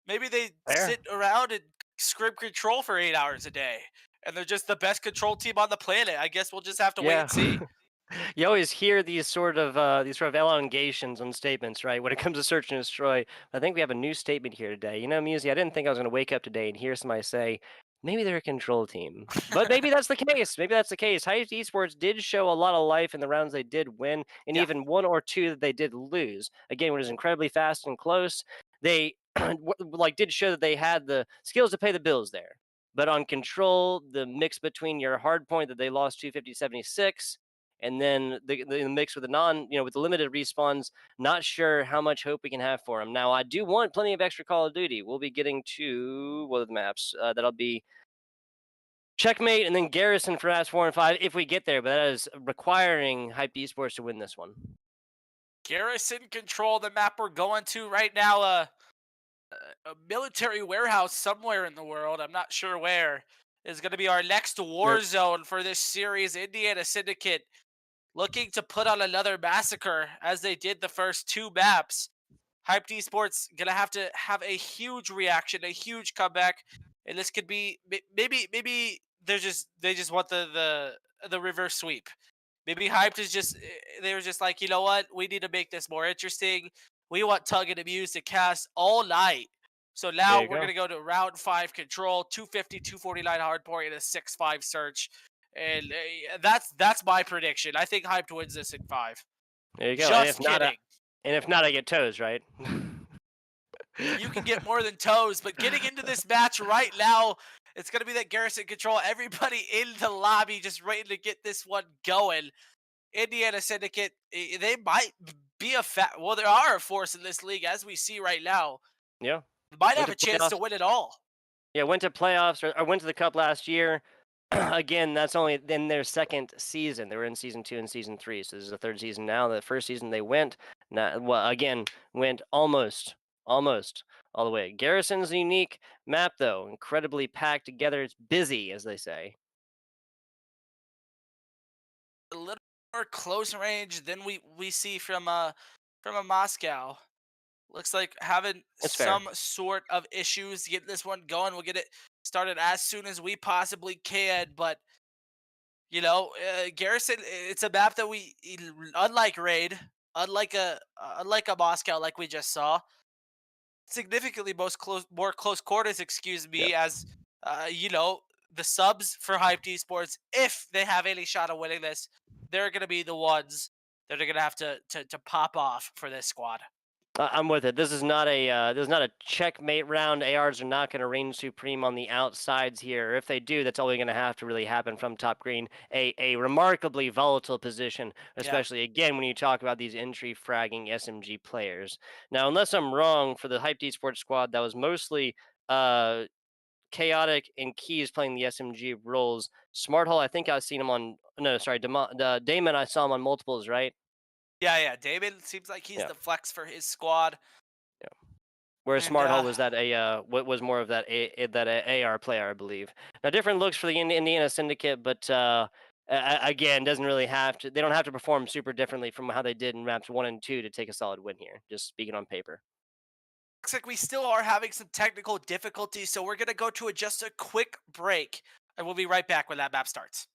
Maybe they sit around and scrim control for 8 hours a day. And they're just the best control team on the planet. I guess we'll just have to wait and see. You always hear these sort of elongations on statements, right? When it comes to Search and Destroy. I think we have a new statement here today. You know, Musi, I didn't think I was going to wake up today and hear somebody say, maybe they're a control team. But maybe that's the case. Maybe that's the case. Hyped Esports did show a lot of life in the rounds they did win, and even 1 or 2 that they did lose. Again, when it was incredibly fast and close, they did show that they had the skills to pay the bills there. But on control, the mix between your hard point that they lost 250-76, and then the mix with the with the limited respawns, not sure how much hope we can have for them. Now, I do want plenty of extra Call of Duty. We'll be getting to, what are the maps? That'll be Checkmate and then Garrison for maps 4 and 5 if we get there, but that is requiring Hyped Esports to win this one. Garrison control the map we're going to right now. A military warehouse somewhere in the world, I'm not sure where, is going to be our next war zone for this series. Indiana Syndicate looking to put on another massacre as they did the first 2 maps. Hyped Esports going to have a huge reaction, a huge comeback, and this could be maybe they just want the reverse sweep. Maybe Hyped is they were just like, you know what, we need to make this more interesting. We want Tug and Amuse to cast all night. So now we're going to go to round 5 control, 250, 249 hardpoint, and a 6-5 search. And that's my prediction. I think Hyped wins this in 5. There you go. Just kidding. And if not, I get toes, right? You can get more than toes, but getting into this match right now, it's going to be that Garrison control. Everybody in the lobby just waiting to get this one going. Indiana Syndicate, they might be they are a force in this league, as we see right now. Yeah. They might have a chance to win it all. Yeah, went to playoffs or went to the Cup last year. Again, that's only in their second season. They were in season 2 and season 3, so this is the 3rd season now. The first season they went almost all the way. Garrison's a unique map, though. Incredibly packed together. It's busy, as they say. A little more close range than we see from a Moscow. Looks like having some sort of issues to get this one going. We'll get it started as soon as we possibly can. But, you know, Garrison, it's a map that unlike Raid, unlike a Moscow like we just saw, significantly more close quarters, as, you know, the subs for Hyped Esports, if they have any shot of winning this, they're going to be the ones that are going to have to pop off for this squad. I'm with it. This is not a checkmate round. ARs are not going to reign supreme on the outsides here. If they do, that's only going to have to really happen from top green. A remarkably volatile position, especially again when you talk about these entry fragging SMG players. Now, unless I'm wrong, for the Hyped Esports squad, that was mostly Chaotic and Keys playing the SMG roles. Smart Hall, I think I've seen him on. No, sorry, Damon. I saw him on multiples, right? Yeah. Damon seems like he's Yeah. the flex for his squad. Whereas And, Smart Hall was that what was more of that AR player, I believe. Now different looks for the Indiana Syndicate, but again, doesn't really have to. They don't have to perform super differently from how they did in maps 1 and 2 to take a solid win here. Just speaking on paper. Looks like we still are having some technical difficulties, so we're gonna go to just a quick break, and we'll be right back when that map starts.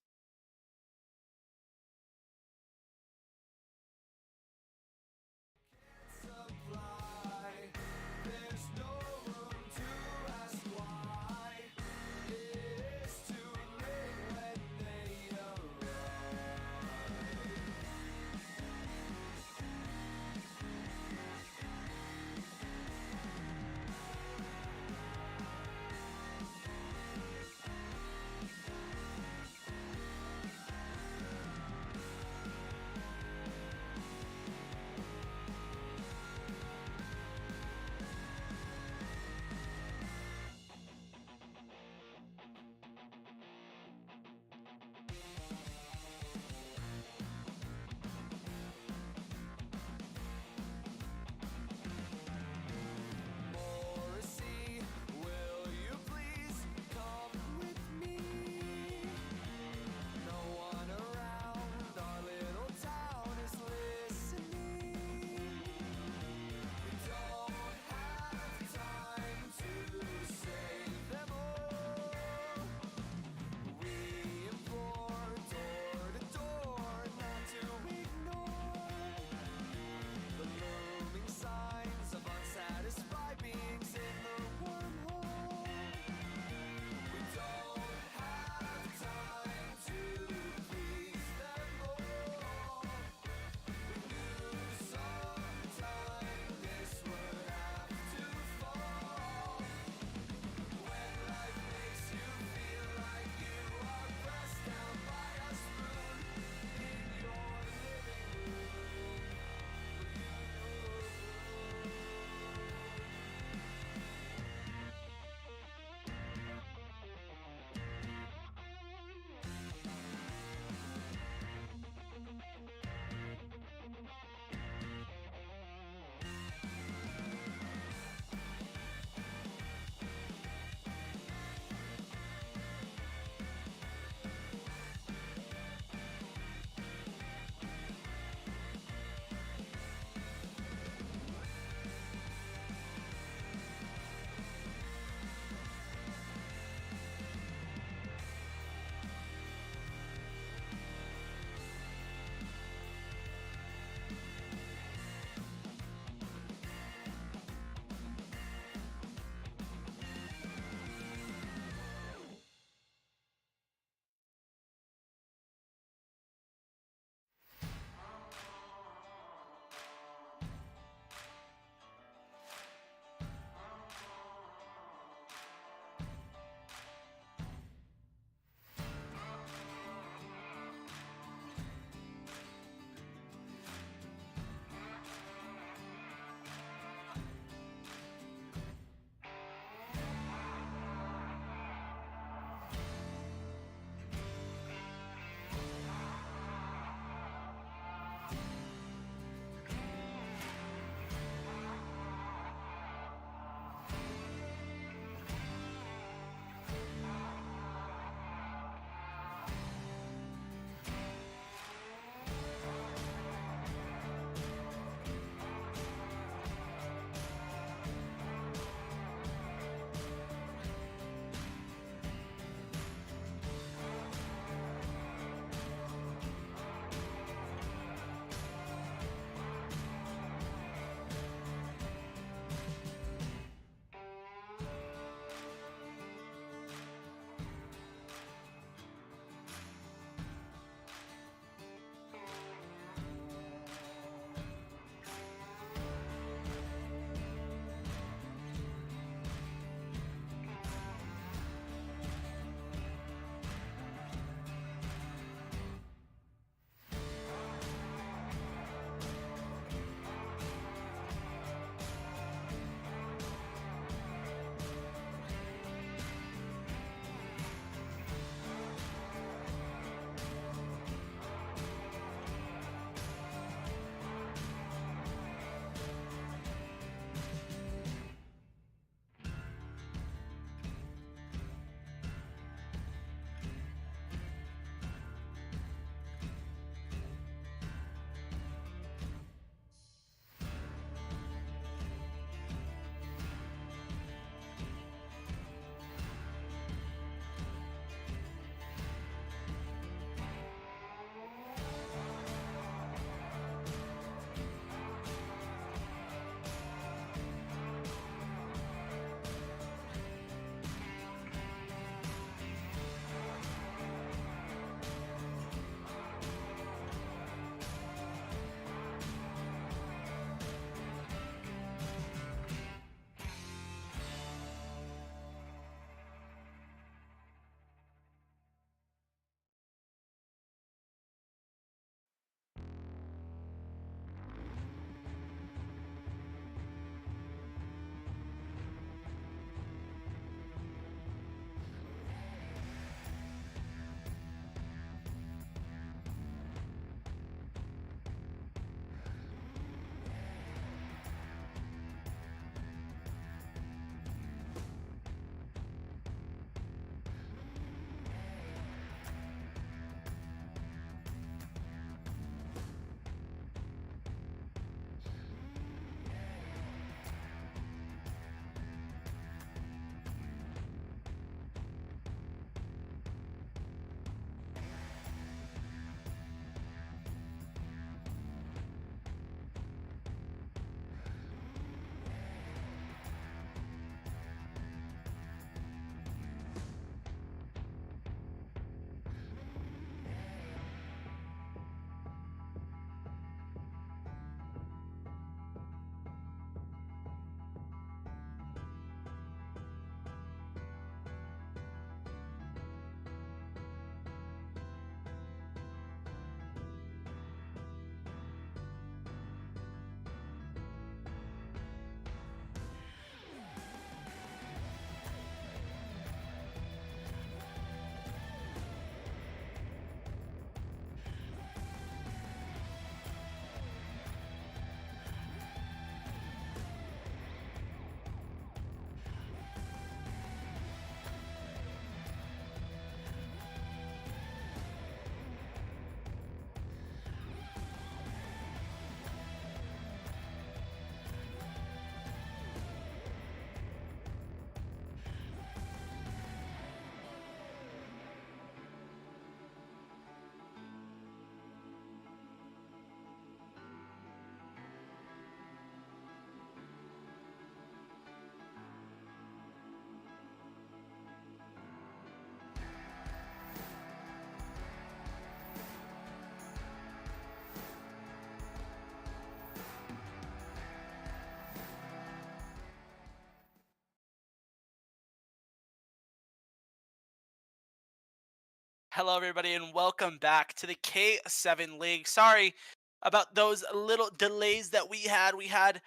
Hello, everybody, and welcome back to the K7 League. Sorry about those little delays that we had. We had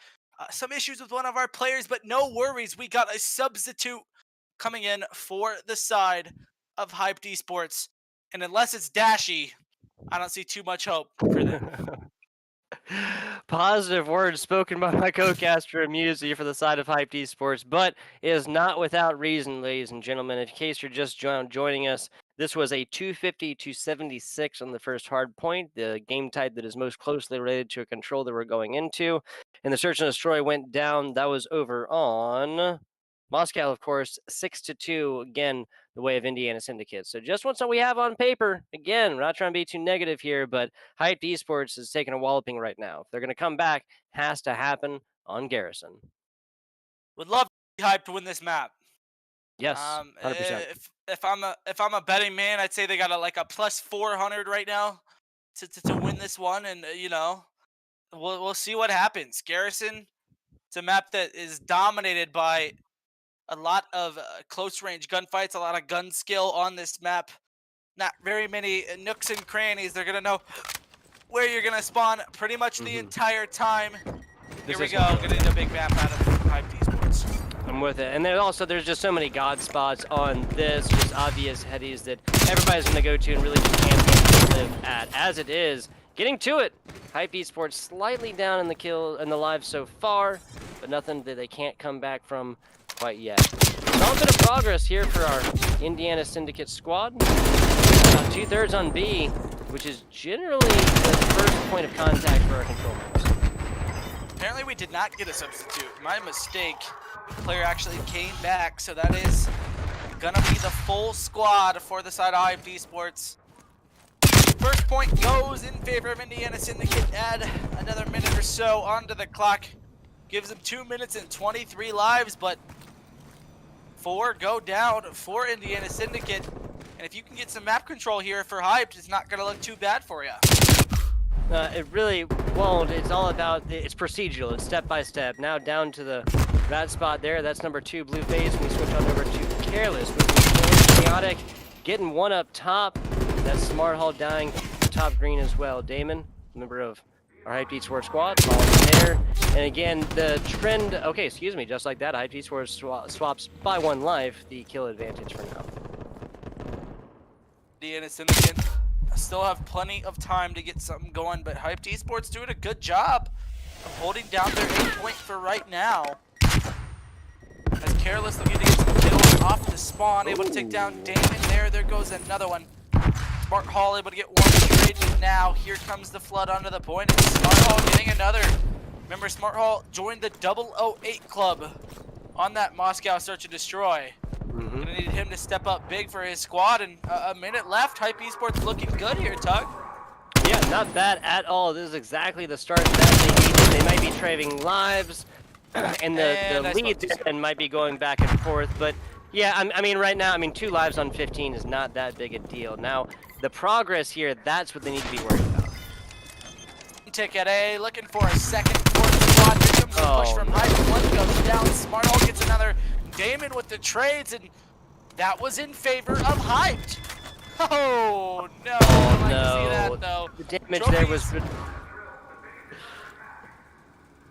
some issues with one of our players, but no worries. We got a substitute coming in for the side of Hyped Esports. And unless it's Dashy, I don't see too much hope for them. Positive words spoken by my co-caster Amusey for the side of Hyped Esports, but it is not without reason, ladies and gentlemen. In case you're just joining us, this was a 250-76 on the first hard point, the game type that is most closely related to a control that we're going into. And the search and destroy went down. That was over on Moscow, of course, 6-2. Again, the way of Indiana Syndicate. So just what's what we have on paper. Again, we're not trying to be too negative here, but Hyped Esports is taking a walloping right now. If they're going to come back, has to happen on Garrison. Would love to be hyped to win this map. Yes, 100%. If I'm a betting man, I'd say they got a plus 400 right now to win this one, and we'll see what happens. Garrison, it's a map that is dominated by a lot of close range gunfights, a lot of gun skill on this map. Not very many nooks and crannies. They're gonna know where you're gonna spawn pretty much the entire time. Here we go, getting a big map out of Hyped Esports. I'm with it. And there's just so many god spots on this, just obvious headies that everybody's going to go to and really just can't live at. As it is, getting to it. Hyped Esports slightly down in the live so far, but nothing that they can't come back from quite yet. Solid bit of progress here for our Indiana Syndicate squad. About 2/3 on B, which is generally the first point of contact for our control maps. Apparently we did not get a substitute. My mistake. Player actually came back, so that is gonna be the full squad for the side of Hyped Esports. First point goes in favor of Indiana Syndicate. Add another minute or so onto the clock. Gives them 2 minutes and 23 lives, but 4 go down for Indiana Syndicate. And if you can get some map control here for Hyped, it's not gonna look too bad for you. It really won't. It's all about, it's procedural. It's step by step. Now down to the rat spot there. That's number 2, Blue Phase. We switch on over to Careless. Chaotic getting one up top. That's Smart Hall dying top green as well. Damon, member of our Hyped Esports squad, following there. And again, the trend, okay, excuse me, just like that, Hyped Esports swaps by 1 life, the kill advantage for now. Indiana Syndicate still have plenty of time to get something going, but Hyped Esports doing a good job of holding down their 8 point for right now. As Careless looking to get some kills off the spawn, able to take down Damon there. There goes another one. Smart Hall able to get one straight, and now here comes the flood onto the point, and Smart Hall getting another. Remember, Smart Hall joined the 008 club on that Moscow search and destroy. Gonna need him to step up big for his squad, and a minute left. Hyped Esports looking good here, Tug. Yeah, not bad at all. This is exactly the start that they needed. They might be trading lives, and the lead then might be going back and forth. But yeah, I mean, right now, 2 lives on 15 is not that big a deal. Now, the progress here, that's what they need to be worried about. Ticket A, looking for a second for the squad. Here comes the push from Hyped. One goes down. Smart Hall gets another. Damon with the trades, and that was in favor of Hyped. Oh no! I'd like to see that though. The damage there was.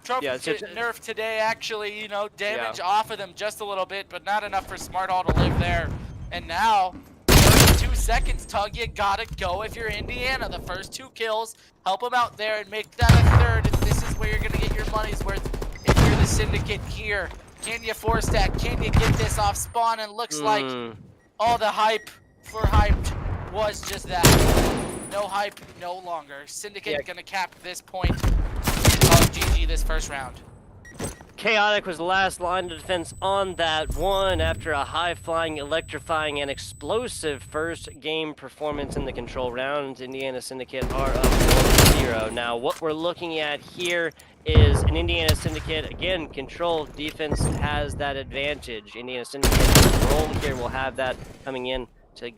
Trophies get nerfed today, actually. Damage off of them just a little bit, but not enough for Smart Hall to live there. And now, 32 seconds, Tug. You gotta go if you're Indiana. The first 2 kills, help them out there and make that a 3rd. And this is where you're gonna get your money's worth if you're the Syndicate here. Can you 4-stack? Can you get this off spawn? And looks like all the hype for Hyped was just that. No hype, no longer. Syndicate gonna cap this point. GG this first round. Chaotic was the last line of defense on that one after a high-flying, electrifying, and explosive first game performance in the control rounds. Indiana Syndicate are up 1-0. Now, what we're looking at here is an Indiana Syndicate, again, control defense has that advantage. Indiana Syndicate control here will have that coming in to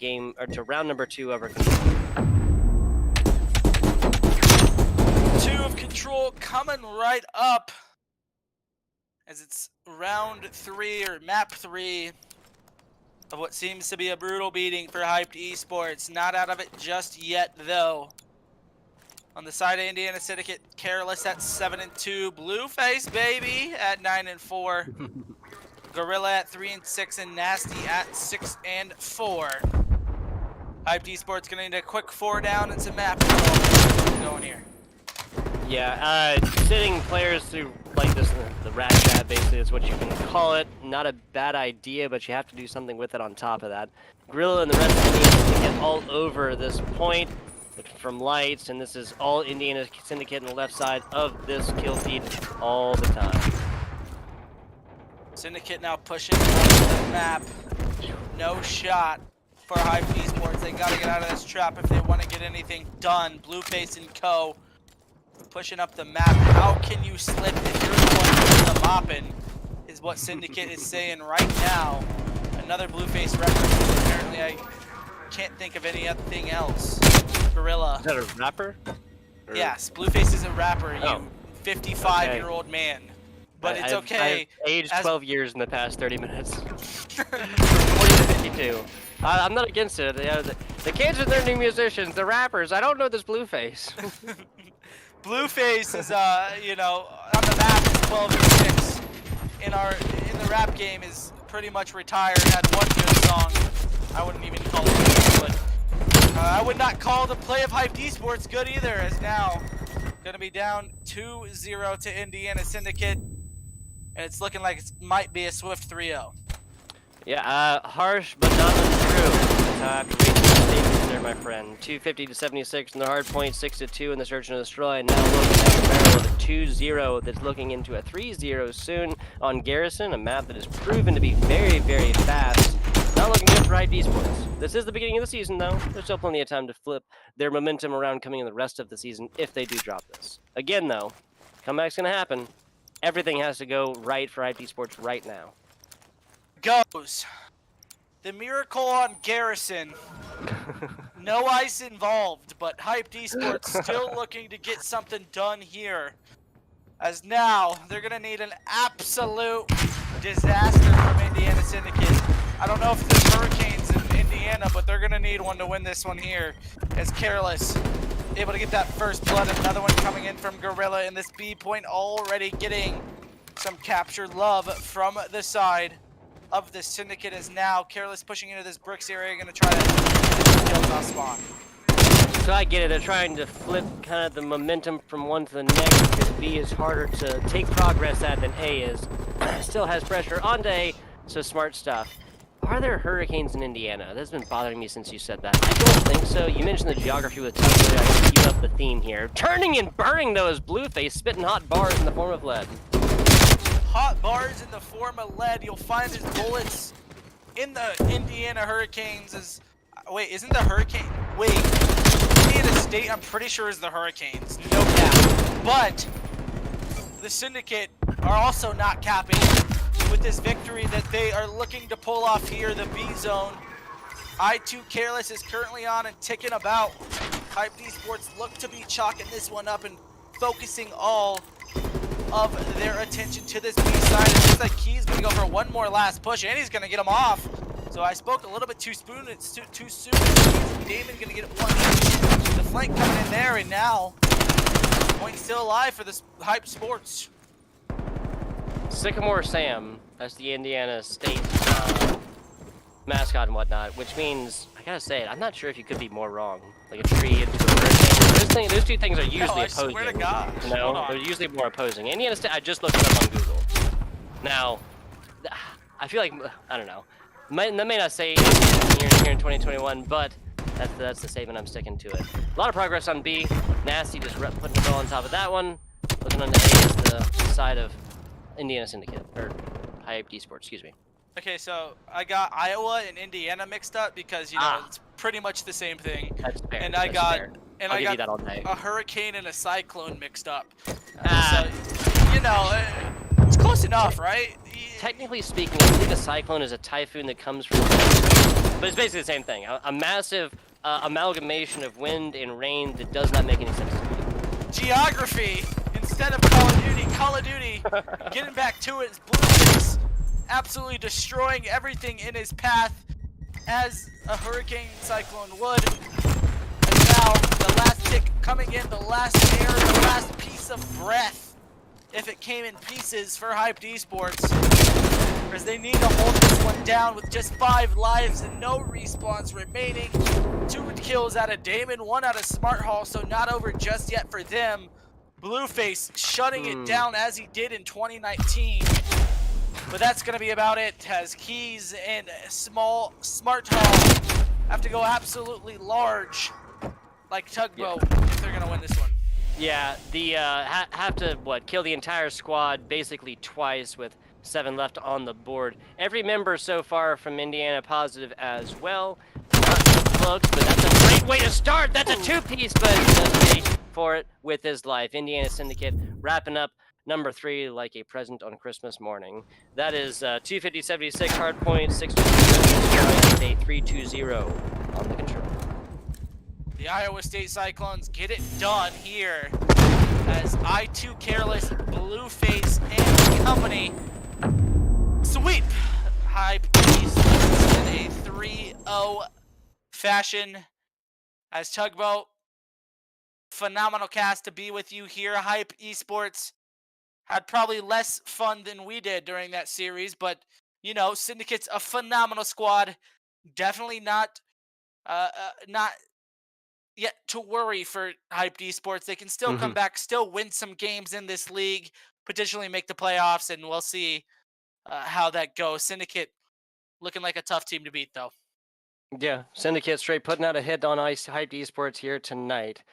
round number 2 of our control. 2 of control coming right up. As it's round 3 or map 3. of what seems to be a brutal beating for Hyped Esports. Not out of it just yet, though. On the side of Indiana Syndicate, Careless at 7-2, Blueface baby at 9-4, Gorilla at 3-6, and Nasty at 6-4. Hyped Esports gonna need a quick 4 down and some map control going here. Yeah, sitting players through like this, the rat trap basically is what you can call it. Not a bad idea, but you have to do something with it on top of that. Gorilla and the rest of the team get all over this point from lights, and this is all Indiana Syndicate on the left side of this kill feed all the time. Syndicate now pushing the map. No shot for Hyped Esports. They gotta get out of this trap if they want to get anything done. Blueface and co. Pushing up the map. How can you slip if you're the one doing the mopping? Is what Syndicate is saying right now. Another Blueface reference. Apparently, I can't think of anything else. Gorilla. Is that a rapper? Or... Yes, Blueface is a rapper. Oh. You 55-year-old man. But it's okay. I've aged 12 years in the past 30 minutes. 40 to 52. I'm not against it. The kids are their new musicians. The rappers. I don't know this Blueface. Blueface is, you know, on the map is 12-6. In the rap game is pretty much retired. Had one good song. I wouldn't even call it good, but I would not call the play of Hyped Esports good either. As now gonna be down 2-0 to Indiana Syndicate, and it's looking like it might be a swift 3-0. Yeah, harsh but not untrue. I have to read the statements there, my friend. 250 to 76 in the hard point, 6-2 in the search and destroy. Now looking at a barrel of a 2-0 that's looking into a 3-0 soon on Garrison, a map that has proven to be very, very fast. Not looking good for Hyped Esports. This is the beginning of the season, though. There's still plenty of time to flip their momentum around coming in the rest of the season if they do drop this. Again, though, comeback's gonna happen. Everything has to go right for Hyped Esports right now. Goes the miracle on Garrison. No ice involved, but Hyped Esports still looking to get something done here. As now, they're going to need an absolute disaster from Indiana Syndicate. I don't know if there's hurricanes in Indiana, but they're going to need one to win this one here. As Careless able to get that first blood. Another one coming in from Gorilla, and this B point already getting some captured love from the side of the Syndicate. Is now Careless pushing into this bricks area, going to try to get kills off spawn. So I get it, they're trying to flip kind of the momentum from one to the next because B is harder to take progress at than A is. Still has pressure onto A, so smart stuff. Are there hurricanes in Indiana? That's been bothering me since you said that. I don't think so. You mentioned the geography with Tumbler. I can keep up the theme here. Turning and burning those Blueface, spitting hot bars in the form of lead. Hot bars in the form of lead. You'll find there's bullets in the Indiana Hurricanes. Wait, isn't the Hurricane? Wait, Indiana State, I'm pretty sure is the Hurricanes. No cap. But the Syndicate are also not capping with this victory that they are looking to pull off here. The B zone. I2 Careless is currently on and ticking about. Hyped Esports look to be chalking this one up and focusing all of their attention to this B side. It looks like Key's gonna go for one more last push, and he's gonna get him off. So I spoke a little bit too soon. Damon gonna get one. The flank coming in there, and now point still alive for this Hyped Sports. Sycamore Sam, that's the Indiana State mascot and whatnot, which means, I gotta say it, I'm not sure if you could be more wrong. Like a tree into a hurricane. Those two things are usually opposing. Swear to God. No, they're usually more opposing. Indiana State, I just looked it up on Google. Now, I feel like, I don't know. That may not say anything here in 2021, but that's the statement. I'm sticking to it. A lot of progress on B. Nasty just putting the ball on top of that one. Looking on to A is the side of Indiana Syndicate, or Hyped Esports, excuse me. Okay, so I got Iowa and Indiana mixed up because, you know, it's pretty much the same thing. That's fair. And that's I got fair. and I'll I give you got that all day. a hurricane and a cyclone mixed up. So, you know, it's close enough, right? Technically speaking, I believe a cyclone is a typhoon that comes from, but it's basically the same thing. A massive amalgamation of wind and rain that does not make any sense to me. Geography, instead of Call of Duty, getting back to it, Blueface absolutely destroying everything in his path. as a hurricane cyclone would. And now the last tick coming in, the last air, the last piece of breath, if it came in pieces for Hyped Esports, because they need to hold this one down with just 5 lives and no respawns remaining. 2 kills out of Damon, 1 out of Smart Hall, so not over just yet for them. Blueface shutting it down as he did in 2019. But that's going to be about it, as Keys and Smart Hall have to go absolutely large, like Tugboat, if they're going to win this one. Yeah, the have to kill the entire squad basically twice with 7 left on the board. Every member so far from Indiana positive as well. Not good looks, but that's a great way to start. That's a 2-piece, but does pay for it with his life. Indiana Syndicate wrapping up number 3 like a present on Christmas morning. That is 250-76 hardpoint, 6 a 3-2-0 on the control. The Iowa State Cyclones get it done here as I2 Careless, Blueface, and company sweep Hype East in a 3-0 fashion. As Tugboat, phenomenal cast to be with you here. Hype Esports had probably less fun than we did during that series, but you know, Syndicate's a phenomenal squad. Definitely not yet to worry for Hyped Esports. They can still come back, still win some games in this league, potentially make the playoffs, and we'll see how that goes. Syndicate looking like a tough team to beat, though. Yeah, Syndicate straight putting out a hit on Hyped Esports here tonight.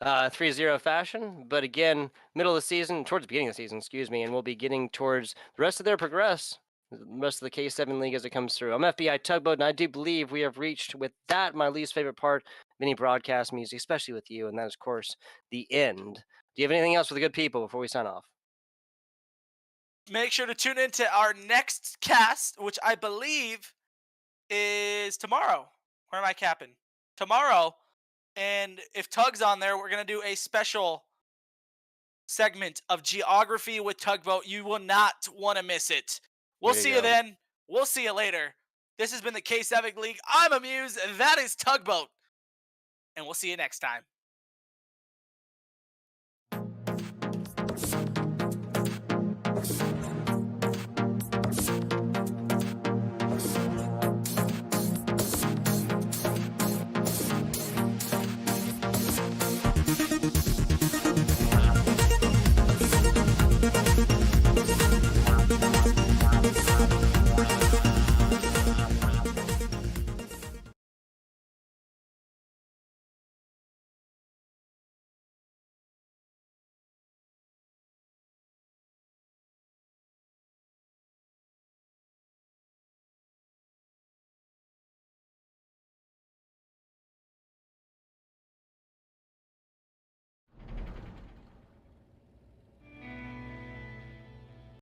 3-0 fashion, but again, middle of the season, towards the beginning of the season, excuse me, and we'll be getting towards the rest of their progress, the rest of the K7 League as it comes through. I'm FBI Tugboat, and I do believe we have reached, with that, my least favorite part of any broadcast music, especially with you, and that is, of course, the end. Do you have anything else for the good people before we sign off? Make sure to tune into our next cast, which I believe is tomorrow. Where am I capping? Tomorrow. And if Tug's on there, we're going to do a special segment of geography with Tugboat. You will not want to miss it. We'll see you then. We'll see you later. This has been the K7 League. I'm Amuse. That is Tugboat. And we'll see you next time.